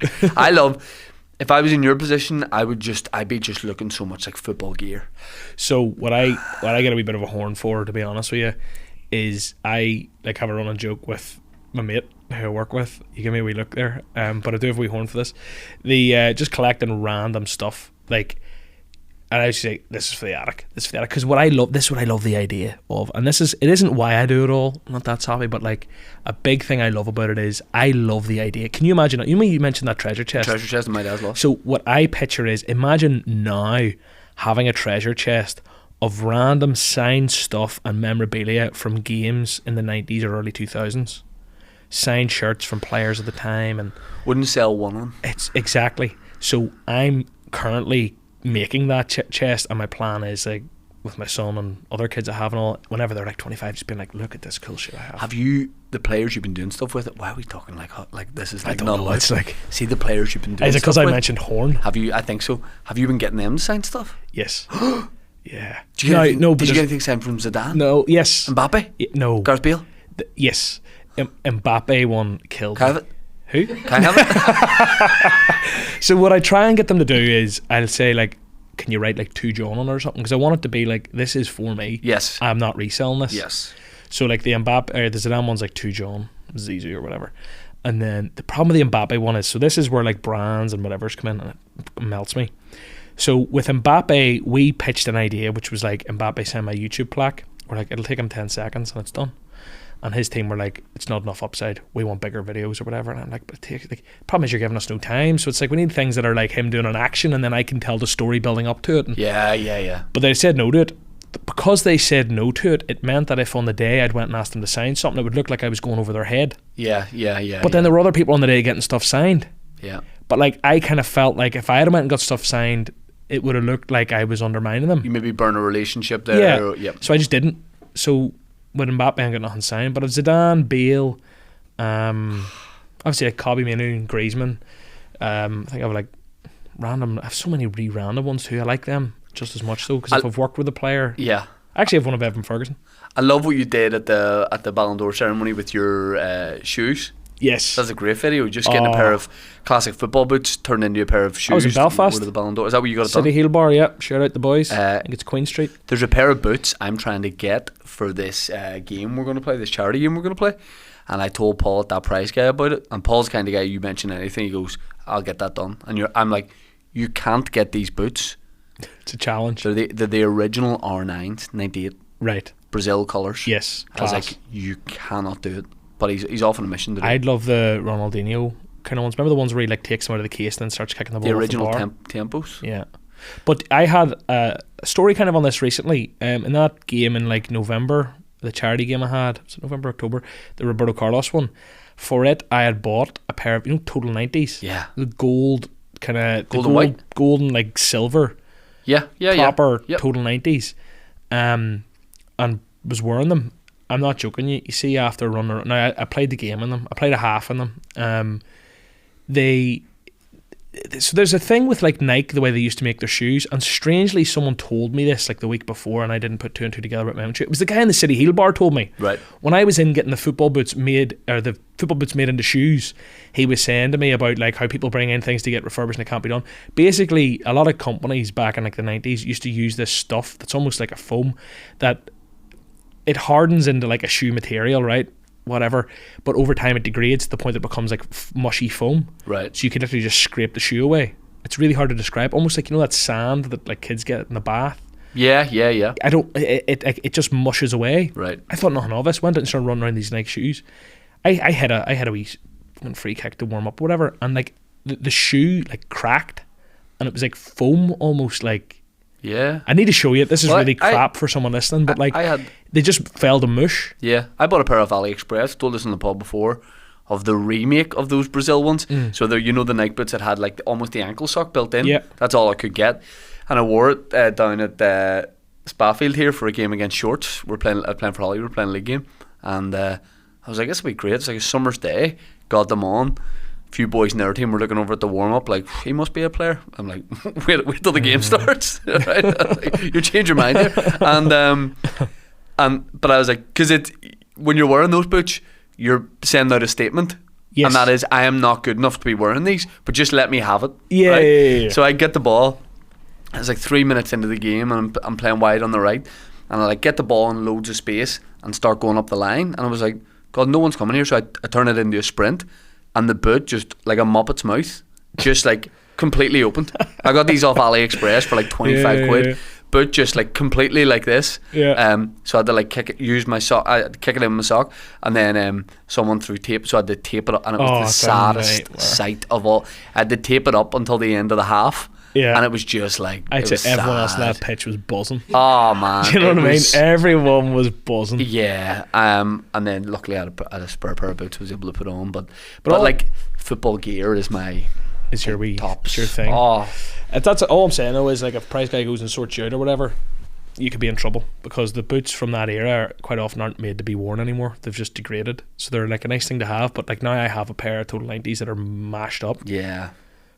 If I was in your position, I'd be just looking so much like football gear. So what I get a wee bit of a horn for, to be honest with you, is I like have a running joke with my mate who I work with. You give me a wee look there, but I do have a wee horn for this. The just collecting random stuff, like, and I say this is for the attic, because what I love the idea of, and it isn't why I do it all. I'm not that savvy, but like a big thing I love about it is I love the idea. Can you imagine? You mentioned that treasure chest. Treasure chest in my dad's loft. So what I picture is, imagine now having a treasure chest of random signed stuff and memorabilia from games in the 90s or early 2000s. Signed shirts from players at the time, and wouldn't sell one on. It's exactly. So I'm currently making that chest, and my plan is like with my son and other kids I have and all, whenever they're like 25, just being like, look at this cool shit I have. Have you, the players you've been doing stuff with, why are we talking like this is like I don't not know, allowed. it's like, see the players you've been doing is it because I mentioned Horn? Have you? I think so. Have you been getting them to sign stuff? Yes. Yeah. Did you get anything signed from Zidane? No. Yes. Mbappe? No. Gareth Bale? Yes. Mbappe one killed. Can I have it? Who? Can I have it? So what I try and get them to do is, I'll say like, can you write like to John on it or something? Because I want it to be like, this is for me. Yes. I'm not reselling this. Yes. So like the Mbappe, or the Zidane one's like to John, Zizou or whatever. And then the problem with the Mbappe one is, so this is where like brands and whatever's come in and it melts me. So with Mbappe, we pitched an idea which was like, Mbappe send my YouTube plaque. We're like, it'll take him 10 seconds and it's done. And his team were like, it's not enough upside. We want bigger videos or whatever. And I'm like, but the problem is you're giving us no time. So it's like, we need things that are like him doing an action, and then I can tell the story building up to it. And yeah. But they said no to it. Because they said no to it, it meant that if on the day I'd went and asked them to sign something, it would look like I was going over their head. Yeah. But then there were other people on the day getting stuff signed. Yeah. But like, I kind of felt like if I had went and got stuff signed, it would have looked like I was undermining them. You maybe burn a relationship there. Yeah. So I just didn't. So with Mbappe, I got nothing signed, but it's Zidane, Bale, obviously like Kobe Manu and Griezmann. I think I have like random. I have so many random ones too. I like them just as much though, because if I've worked with a player, Yeah. I actually have one of Evan Ferguson. I love what you did at the Ballon d'Or ceremony with your shoes. Yes, That's a great video. Just getting a pair of classic football boots turned into a pair of shoes. I was in Belfast. To the Ballon d'Or. Is that what you got it City done? Heel Bar. Yeah, shout out the boys. I think it's Queen Street. There's a pair of boots I'm trying to get for this game we're going to play, this charity game we're going to play. And I told Paul, that price guy, about it. And Paul's the kind of guy, you mention anything, he goes, I'll get that done. And I'm like, you can't get these boots. It's a challenge. They're the original R9s, 98. Right. Brazil colours. Yes. I was Class. like, you cannot do it. But he's off on a mission to do it. I'd love the Ronaldinho kind of ones. Remember the ones where he like takes them out of the case and then starts kicking the ball The off original the bar? tempos. Yeah. But I had a story kind of on this recently. In that game in like November, the charity game I had, was it November, October, the Roberto Carlos one. For it, I had bought a pair of, Total 90s. Yeah. The gold kind of Gold and white? gold and like silver. Yeah. Proper Yep. Total 90s. And was wearing them. I'm not joking. You see, after a run, now I played the game in them. I played a half in them. So there's a thing with like Nike, the way they used to make their shoes, and strangely someone told me this like the week before, and I didn't put two and two together with my own shoe. It was the guy in the City Heel Bar told me. Right. When I was in getting the football boots made into shoes, he was saying to me about like how people bring in things to get refurbished and it can't be done. Basically, a lot of companies back in like the 90s used to use this stuff that's almost like a foam that it hardens into like a shoe material, right? Whatever, but over time it degrades to the point that it becomes like mushy foam. Right. So you could literally just scrape the shoe away. It's really hard to describe. Almost like that sand that like kids get in the bath. Yeah. I don't. It just mushes away. Right. I thought nothing of it. Went out and started running around these Nike shoes. I had a wee free kick to warm up, or whatever, and like the shoe like cracked, and it was like foam almost like. Yeah. I need to show you it. This is Well, really crap for someone listening, but like they just fell to mush. Yeah. I bought a pair of AliExpress, told this in the pub before, of the remake of those Brazil ones. So the the Nike boots that had like almost the ankle sock built in. Yeah. That's all I could get. And I wore it down at Spafield here for a game against Shorts. We're playing for Holly, we were playing a league game. And I was like, this will be great. It's like a summer's day. Got them on. A few boys in their team were looking over at the warm-up like, he must be a player. I'm like, wait till the game starts. Right? Like, you change your mind there. But I was like, because when you're wearing those boots, you're sending out a statement. Yes. And that is, I am not good enough to be wearing these, but just let me have it. Yeah, right? yeah. So I get the ball. It's like 3 minutes into the game, and I'm playing wide on the right, and I like get the ball in loads of space and start going up the line, and I was like, God, no one's coming here. So I turn it into a sprint, and the boot just like a muppet's mouth, just like completely opened. I got these off AliExpress for like 25 quid. Yeah. Boot just like completely like this. Yeah. So I had to like use my sock, kick it in my sock, and then someone threw tape, so I had to tape it up, and it was the it's a saddest nightmare. sight of all. I had to tape it up until the end of the half. Yeah. And it was just like, I'd it say was everyone else on sad. that pitch was buzzing. Oh man, Do you know it what I mean? was- Everyone was buzzing. Yeah. And then luckily I had a spare pair of boots I was able to put on, but all- like football gear is my It's your wee tops. it's your thing. Oh, That's all I'm saying though, is like if price guy goes and sorts you out or whatever, you could be in trouble, because the boots from that era quite often aren't made to be worn anymore. They've just degraded. So they're like a nice thing to have, but like now I have a pair of Total 90s that are mashed up yeah.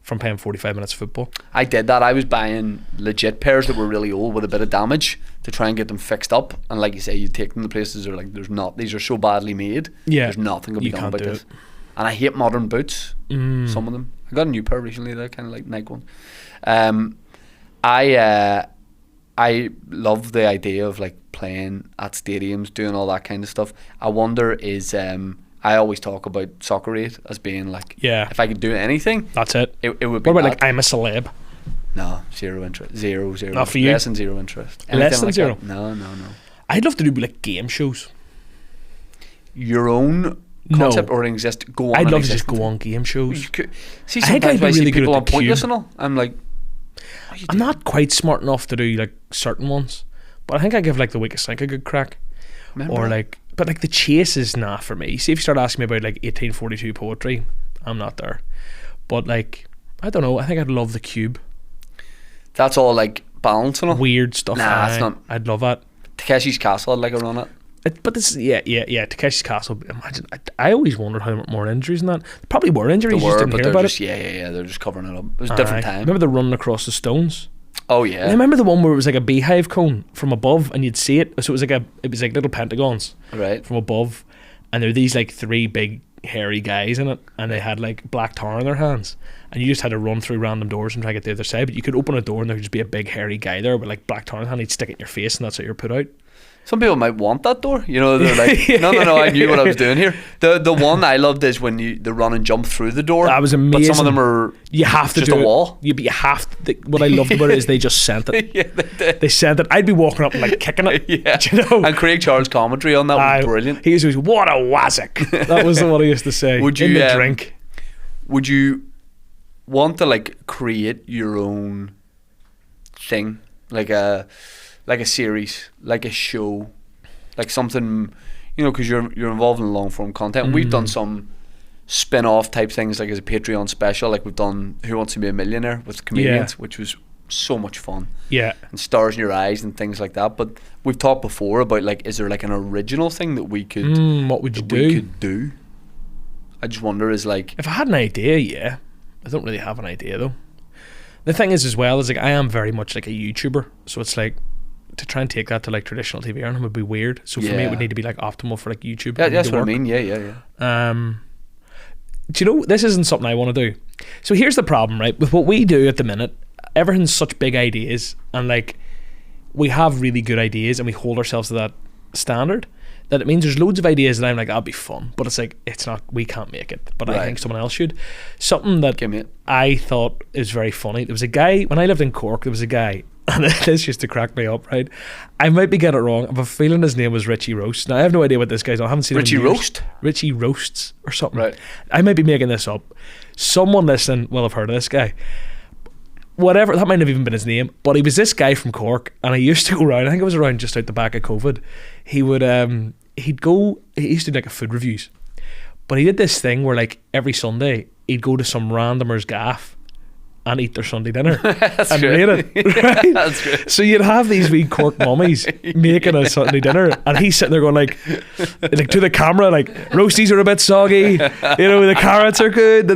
from playing 45 minutes of football. I did that. I was buying legit pairs that were really old with a bit of damage to try and get them fixed up. And like you say, you take them to places that are like, these are so badly made. Yeah, There's nothing can be you done can't about do this. it. And I hate modern boots. Some of them. I got a new pair recently. They're kind of like Nike ones. I love the idea of like playing at stadiums, doing all that kind of stuff. I wonder I always talk about Soccerate as being like, Yeah. if I could do anything, That's it. it would be What about that. like I'm a celeb? No, zero interest. Zero. Not for you? Less than zero interest. Less Anything than like zero? that? No. I'd love to do like game shows. Your own concept or exist? Go on. I'd an love to just existing- go on game shows. You could, see, I think sometimes I'd be when I see really good people at on the Pointless cube. and all, I'm like, what are you I'm doing? not quite smart enough to do like certain ones, but I think I give like the weakest link a good crack. Remember Or that? like, but like the chase is not for me. See, if you start asking me about like 1842 poetry, I'm not there. But like, I don't know. I think I'd love the cube. That's all like balance and all. Weird stuff. Nah, it's aye. not. I'd love that. Takeshi's Castle, I'd like a run at. But this, Takeshi's Castle. Imagine, I always wondered how more injuries than that. There probably were injuries. There You just were, didn't but hear they're about just it. they're just covering it up. It was a different time. Remember the running across the stones? Oh yeah. And I remember the one where it was like a beehive cone from above, and you'd see it. So it was like little pentagons Right. from above, and there were these like 3 big hairy guys in it, and they had like black tar in their hands, and you just had to run through random doors and try to get to the other side. But you could open a door and there would just be a big hairy guy there with like black tar in his hand. He'd stick it in your face, and that's how you're put out. Some people might want that door. You know, they're like, no, I knew what I was doing here. The one I loved is when they run and jump through the door. That was amazing. But some of them are you have to just do a wall. But you have to. What I loved about it is they just sent it. Yeah, they did. They sent it. I'd be walking up and like kicking it. Yeah. Do you know? And Craig Charles' commentary on that was brilliant. He used to go, what a wazzock. That was what he used to say. Would you in the drink? Would you want to like create your own thing, like a series, like a show, like something, you know, because you're involved in long form content. We've done some spin-off type things, like as a Patreon special, like we've done Who Wants to Be a Millionaire with comedians, which was so much fun. Yeah. And Stars in Your Eyes and things like that. But we've talked before about like, is there like an original thing that we could what would you do? we could do? I just wonder, is like, if I had an idea, yeah. I don't really have an idea though. The thing is as well is like I am very much like a YouTuber, so it's like to try and take that to like traditional TV earning would be weird. So for me it would need to be like optimal for like YouTube. Yeah, that's what I mean. Yeah. Do you know, this isn't something I want to do. So here's the problem, right? With what we do at the minute, everything's such big ideas, and like we have really good ideas and we hold ourselves to that standard, that it means there's loads of ideas that I'm like, that'll be fun, but it's like, it's not, we can't make it, but I think someone else should. Something that I thought is very funny. There was a guy, when I lived in Cork, there was a guy, and this used to crack me up, right? I might be getting it wrong. I have a feeling his name was Richie Roast. Now I have no idea what this guy's on. I haven't seen Richie him in years. Roast? Richie Roasts or something. Right. I might be making this up. Someone listening will have heard of this guy. Whatever, that might have even been his name, but he was this guy from Cork, and I used to go around, I think it was around just out the back of COVID. He would he used to do like a food reviews, but he did this thing where like every Sunday he'd go to some randomer's gaff and eat their Sunday dinner and rate it. Right? That's great. So you'd have these wee Cork mummies making a Sunday dinner, and he's sitting there going like to the camera, like, roasties are a bit soggy, you know, the carrots are good,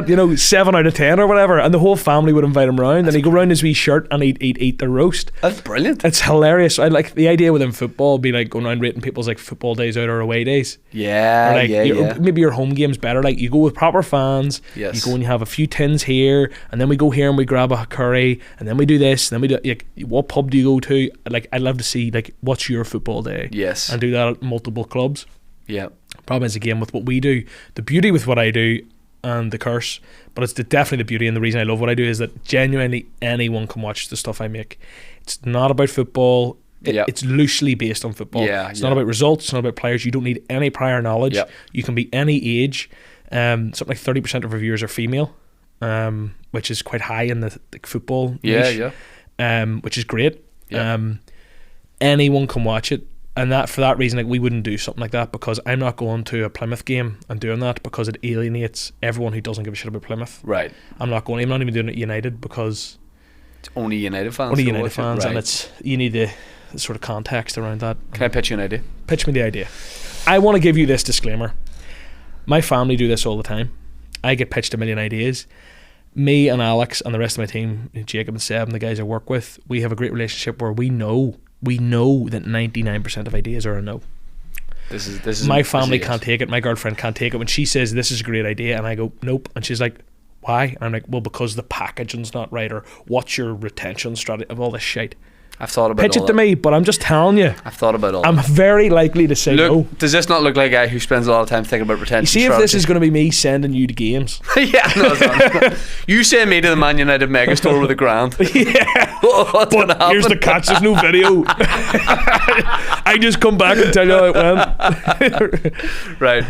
you know, 7 out of 10 or whatever, and the whole family would invite him round, and he'd go round his wee shirt and he'd eat their roast. That's brilliant. It's hilarious. I like the idea within football would be like going around rating people's like football days out or away days. Yeah, or like, maybe your home game's better. Like you go with proper fans. Yes. You go and you have a few tins here, and then we go here and we grab a curry, and then we do this, and then we do like, what pub do you go to? Like I'd love to see like what's your football day. Yes. And do that at multiple clubs. Yeah. Problem is again with what we do, the beauty with what I do and the curse, but it's definitely the beauty and the reason I love what I do is that genuinely anyone can watch the stuff I make. It's not about football. It's loosely based on football. It's not about results. It's not about players. You don't need any prior knowledge. You can be any age. Something like 30% of reviewers are female, which is quite high in the football niche, which is great. Anyone can watch it, and that for that reason, like we wouldn't do something like that, because I'm not going to a Plymouth game and doing that because it alienates everyone who doesn't give a shit about Plymouth. Right. I'm not even doing it United because it's only United fans. Only United fans, and it's you need the sort of context around that. Can I pitch you an idea? Pitch me the idea. I want to give you this disclaimer. My family do this all the time. I get pitched a million ideas. Me and Alex and the rest of my team, Jacob and Seb and the guys I work with, we have a great relationship where we know that 99% of ideas are a no. This is my family can't take it. My girlfriend can't take it when she says this is a great idea, and I go nope, and she's like, why? And I'm like, well, because the packaging's not right, or what's your retention strategy of all this shit. I've thought about pitch it to me, but I'm just telling you. I've thought about all. I'm very likely to say no. Does this not look like a guy who spends a lot of time thinking about retention? You see, strategy? If this is going to be me sending you to games, yeah, no, it's not. You send me to the Man United megastore with $1,000. Yeah, what's gonna happen? Here's the catch: there's no video. I just come back and tell you how it went. Right.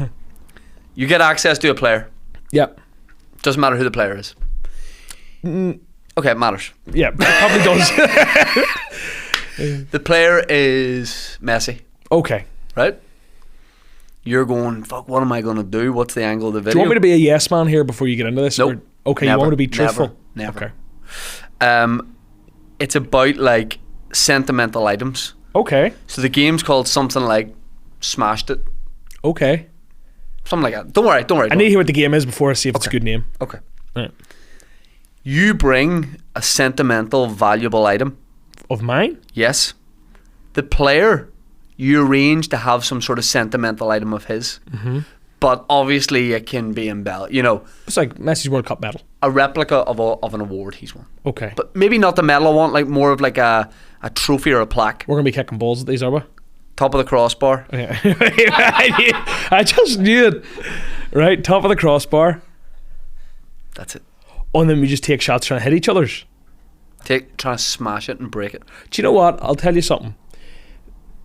You get access to a player. Yep. Doesn't matter who the player is. Okay, it matters. Yeah, it probably does. The player is Messi. Okay. Right? You're going, fuck, what am I going to do? What's the angle of the video? Do you want me to be a yes man here before you get into this? Nope. Okay, never, you want me to be truthful? Never. Okay. It's about like sentimental items Okay. So the game's called something like Smashed It. Okay. Something like that. Don't worry. I need to hear what the game is before I see if it's a Okay. good name. Okay. Right. You bring a sentimental, valuable item. Of mine? Yes. The player, you arrange to have some sort of sentimental item of his. Mm-hmm. But obviously it can be embellished. You know, It's like Messi's World Cup medal. a replica of an award he's won. Okay. But maybe not the medal I want, like more of like a trophy or a plaque. We're going to be kicking balls at these, are we? Top of the crossbar. Yeah. I just knew it. Right, top of the crossbar. That's it. Oh, and then we just take shots trying to hit each other's. Trying to smash it and break it. Do you know what? I'll tell you something.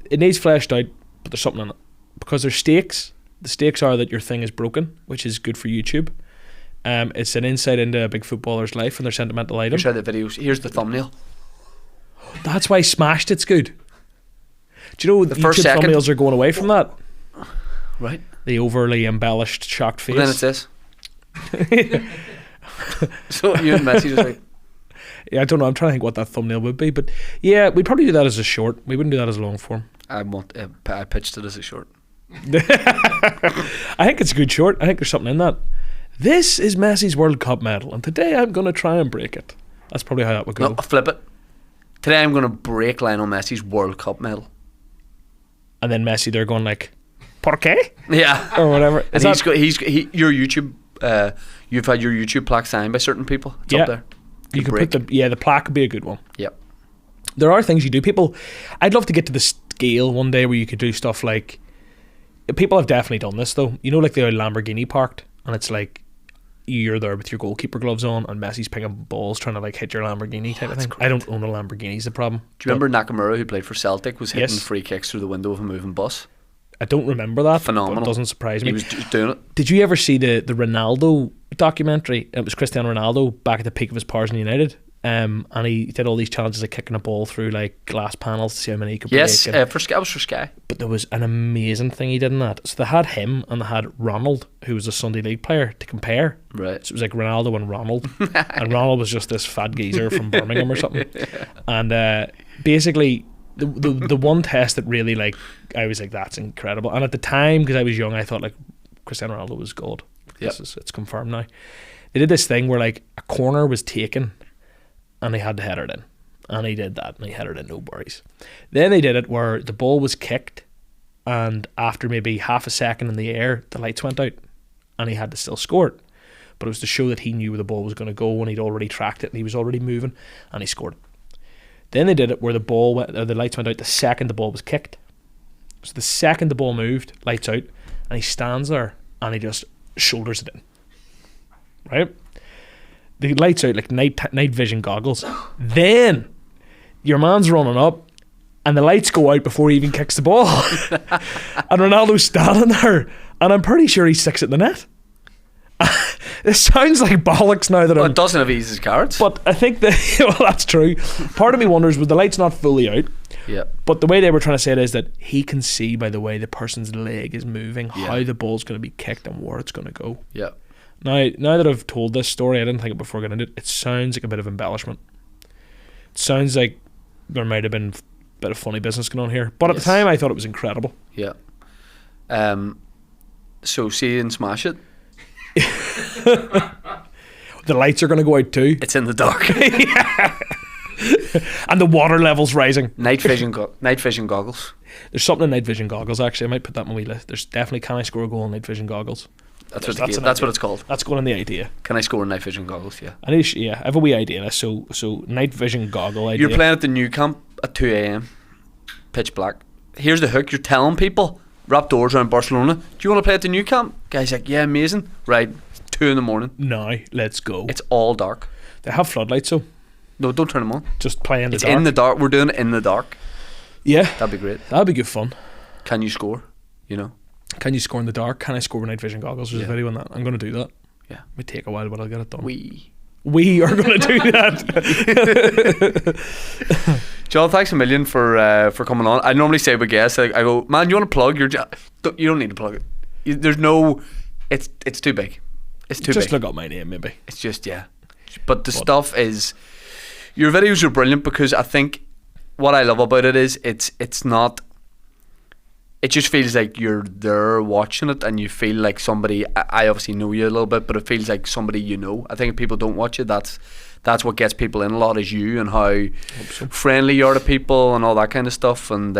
It needs fleshed out, but there's something in it. Because there's stakes. The stakes are that your thing is broken, which is good for YouTube. It's an insight into a big footballer's life and their sentimental item. Here's the videos. Here's the thumbnail. That's why Smashed It's good. Do you know The YouTube first second. thumbnails are going away from that? Right. The overly embellished, shocked face. Well, then it's this. So you and Messi just like, Yeah, I don't know. I'm trying to think what that thumbnail would be, but yeah, we'd probably do that as a short. We wouldn't do that as a long form. I pitched it as a short. I think it's a good short. I think there's something in that. This is Messi's World Cup medal, and today I'm going to try and break it. That's probably how that would go. No, flip it. Today I'm going to break Lionel Messi's World Cup medal. And then Messi, they're going like, ¿Por qué? Yeah. Or whatever. And Is your YouTube. You've had your YouTube plaque signed by certain people. It's Yeah. up there. you could break. put the plaque would be a good one. Yep. There are things you do. People, I'd love to get to the scale one day where you could do stuff like, people have definitely done this though. You know, like the Lamborghini parked, and it's like you're there with your goalkeeper gloves on, and Messi's picking balls trying to like hit your Lamborghini type of thing. I don't own a Lamborghini. Is the problem? Do you remember Nakamura, who played for Celtic, was hitting Yes. free kicks through the window of a moving bus? I don't remember that. Phenomenal. But it doesn't surprise me. He was just doing it. Did you ever see the Ronaldo documentary? It was Cristiano Ronaldo back at the peak of his powers in United. And he did all these challenges like kicking a ball through like glass panels to see how many he could Yes, break. And- for Sky. It was for Sky. but there was an amazing thing he did in that. So they had him and they had Ronald, who was a Sunday League player, to compare. Right. So it was like Ronaldo and Ronald. And Ronald was just this fat geezer from Birmingham or something. And basically, the one test that really, like, I was like, that's incredible. And at the time, because I was young, I thought, like, Cristiano Ronaldo was gold. Yep. It's confirmed now. They did this thing where, like, a corner was taken and he had to head it in. And he did that, and he headed in, no worries. Then they did it where the ball was kicked, and after maybe half a second in the air, the lights went out, and he had to still score it. But it was to show that he knew where the ball was going to go, and he'd already tracked it, and he was already moving, and he scored it. Then they did it where the lights went out the second the ball was kicked. So the second the ball moved, lights out, and he stands there, and he just shoulders it in. Right? The lights out like night vision goggles. Then your man's running up and the lights go out before he even kicks the ball. And Ronaldo's standing there and I'm pretty sure he sticks it in the net. This sounds like bollocks now that Well, I'm... it doesn't have easy cards. But I think that... Well, that's true. Part of me wonders, was the light's not fully out? Yeah. But the way they were trying to say it is that he can see by the way the person's leg is moving, Yeah. how the ball's going to be kicked and where it's going to go. Yeah. Now that I've told this story, I didn't think it before getting into it. It sounds like a bit of embellishment. It sounds like there might have been a bit of funny business going on here. But at Yes. the time, I thought it was incredible. Yeah. So see you and Smash It. The lights are going to go out too. It's in the dark. And the water level's rising. Night vision goggles. There's something in night vision goggles, actually. I might put that on my wee list. There's definitely Can I Score a Goal in night vision goggles. That's an what idea. it's called. That's going on the idea. Can I score in night vision goggles? Yeah. I have a wee idea. So night vision goggle idea. You're playing at the new camp at 2 a.m. Pitch black. Here's the hook. You're telling people, wrap doors around Barcelona. Do you want to play at the new camp? Guy's like, yeah, amazing. Right. 2 a.m. Now, let's go. It's all dark. They have floodlights, so No, don't turn them on. just play in the It's dark. in the dark. We're doing it in the dark. Yeah, That'd be great. that'd be good fun. Can you score? You know? Can you score in the dark? Can I score with night vision goggles? There's Yeah. a video on that. I'm going to do that. Yeah. It may take a while, but I'll get it done. We are going to do that. John, thanks a million for coming on. I normally say with guests, I go, man, you want to plug? You don't need to plug it. There's no. It's too big. It's too Just big. look up my name, maybe. It's just, yeah. But the stuff is, your videos are brilliant because I think what I love about it is it's not. It just feels like you're there watching it, and you feel like somebody. I obviously know you a little bit, but it feels like somebody you know. I think if people don't watch it, that's what gets people in a lot, is you and how friendly you are to people and all that kind of stuff. And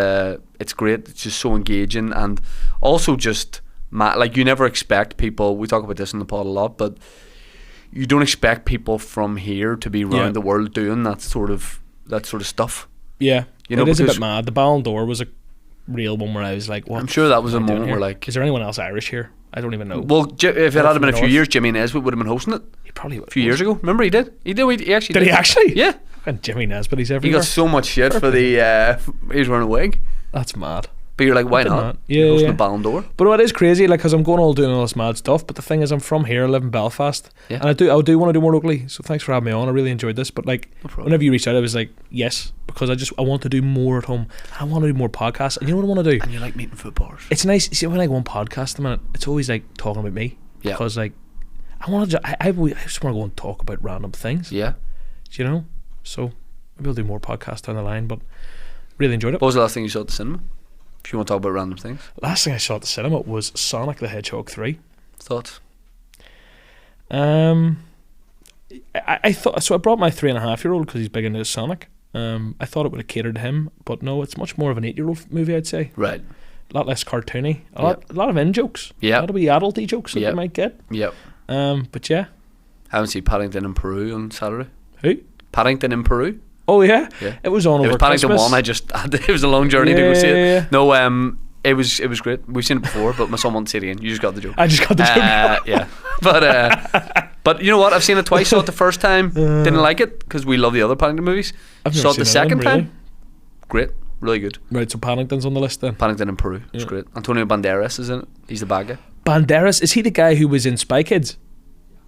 it's great. It's just so engaging, and also just like you never expect people. We talk about this in the pod a lot, but you don't expect people from here to be around the world doing that sort of stuff. Yeah, you know, it is a bit mad. The Ballon d'Or was a real one where I was like, what? I'm sure that was a moment where, like, is there anyone else Irish here? I don't even know. Well, if it had been a few years, Jimmy Nesbitt would have been hosting it. He probably would. A few years ago. Remember, he did. He actually did. He actually? Yeah. And Jimmy Nesbitt, he's everywhere. He got so much shit for the he was wearing a wig. That's mad. But you're like, why not? Yeah, hosting the Ballon d'Or. But what is crazy, like, because I'm going doing all this mad stuff. But the thing is, I'm from here, I live in Belfast, and I do want to do more locally. So thanks for having me on. I really enjoyed this. But like, whenever you reached out, I was like, yes, because I want to do more at home. I want to do more podcasts. And you know what I want to do? And you like meeting footballers. It's nice. See, when I go on podcast, a minute, it's always like talking about me. Yeah. Because like, I want to. I just want to go and talk about random things. Yeah. You know. So maybe I'll do more podcasts down the line. But really enjoyed it. What was the last thing you saw at the cinema? If you want to talk about random things. Last thing I saw at the cinema was Sonic the Hedgehog 3. Thoughts? I thought so. I brought my 3.5-year-old because he's big into Sonic. I thought it would have catered to him, but no, it's much more of an 8-year-old movie, I'd say. Right. A lot less cartoony. A lot of in jokes. Yeah. A lot of wee adulty jokes that you might get. Yep. But yeah. I haven't seen Paddington in Peru on Saturday. Who? Paddington in Peru. Oh yeah. Yeah. It was on over Paddington Christmas. 1. It was a long journey to go see it. Yeah. No, it was great. We've seen it before, but my son wanted to see it again. You just got the joke. I just got the joke. Yeah. But you know what? I've seen it twice. Saw it the first time, didn't like it because we love the other Paddington movies. I've Saw never it the seen second them, really. time. Great, really good. Right, so Paddington's on the list then. Paddington in Peru. It's great. Antonio Banderas is in it. He's the bad guy. Banderas, is he the guy who was in Spy Kids?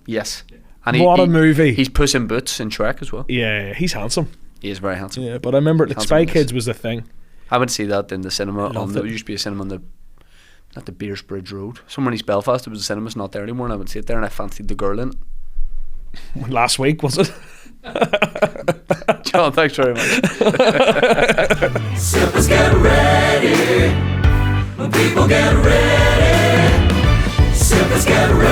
Yes. And What a movie. He's Puss in Boots in Shrek as well. Yeah, he's handsome. He is very handsome. Yeah, but I remember like, Spy Kids was the thing. I went to see that in the cinema. Loved There it. used to be a cinema on not the Beersbridge Road. Somewhere in East Belfast, there was a cinema. It's not there anymore, and I would see it there, and I fancied the girl in it. Last week, was it? John, thanks very much. Sippers get ready. When people get ready. Sippers get ready.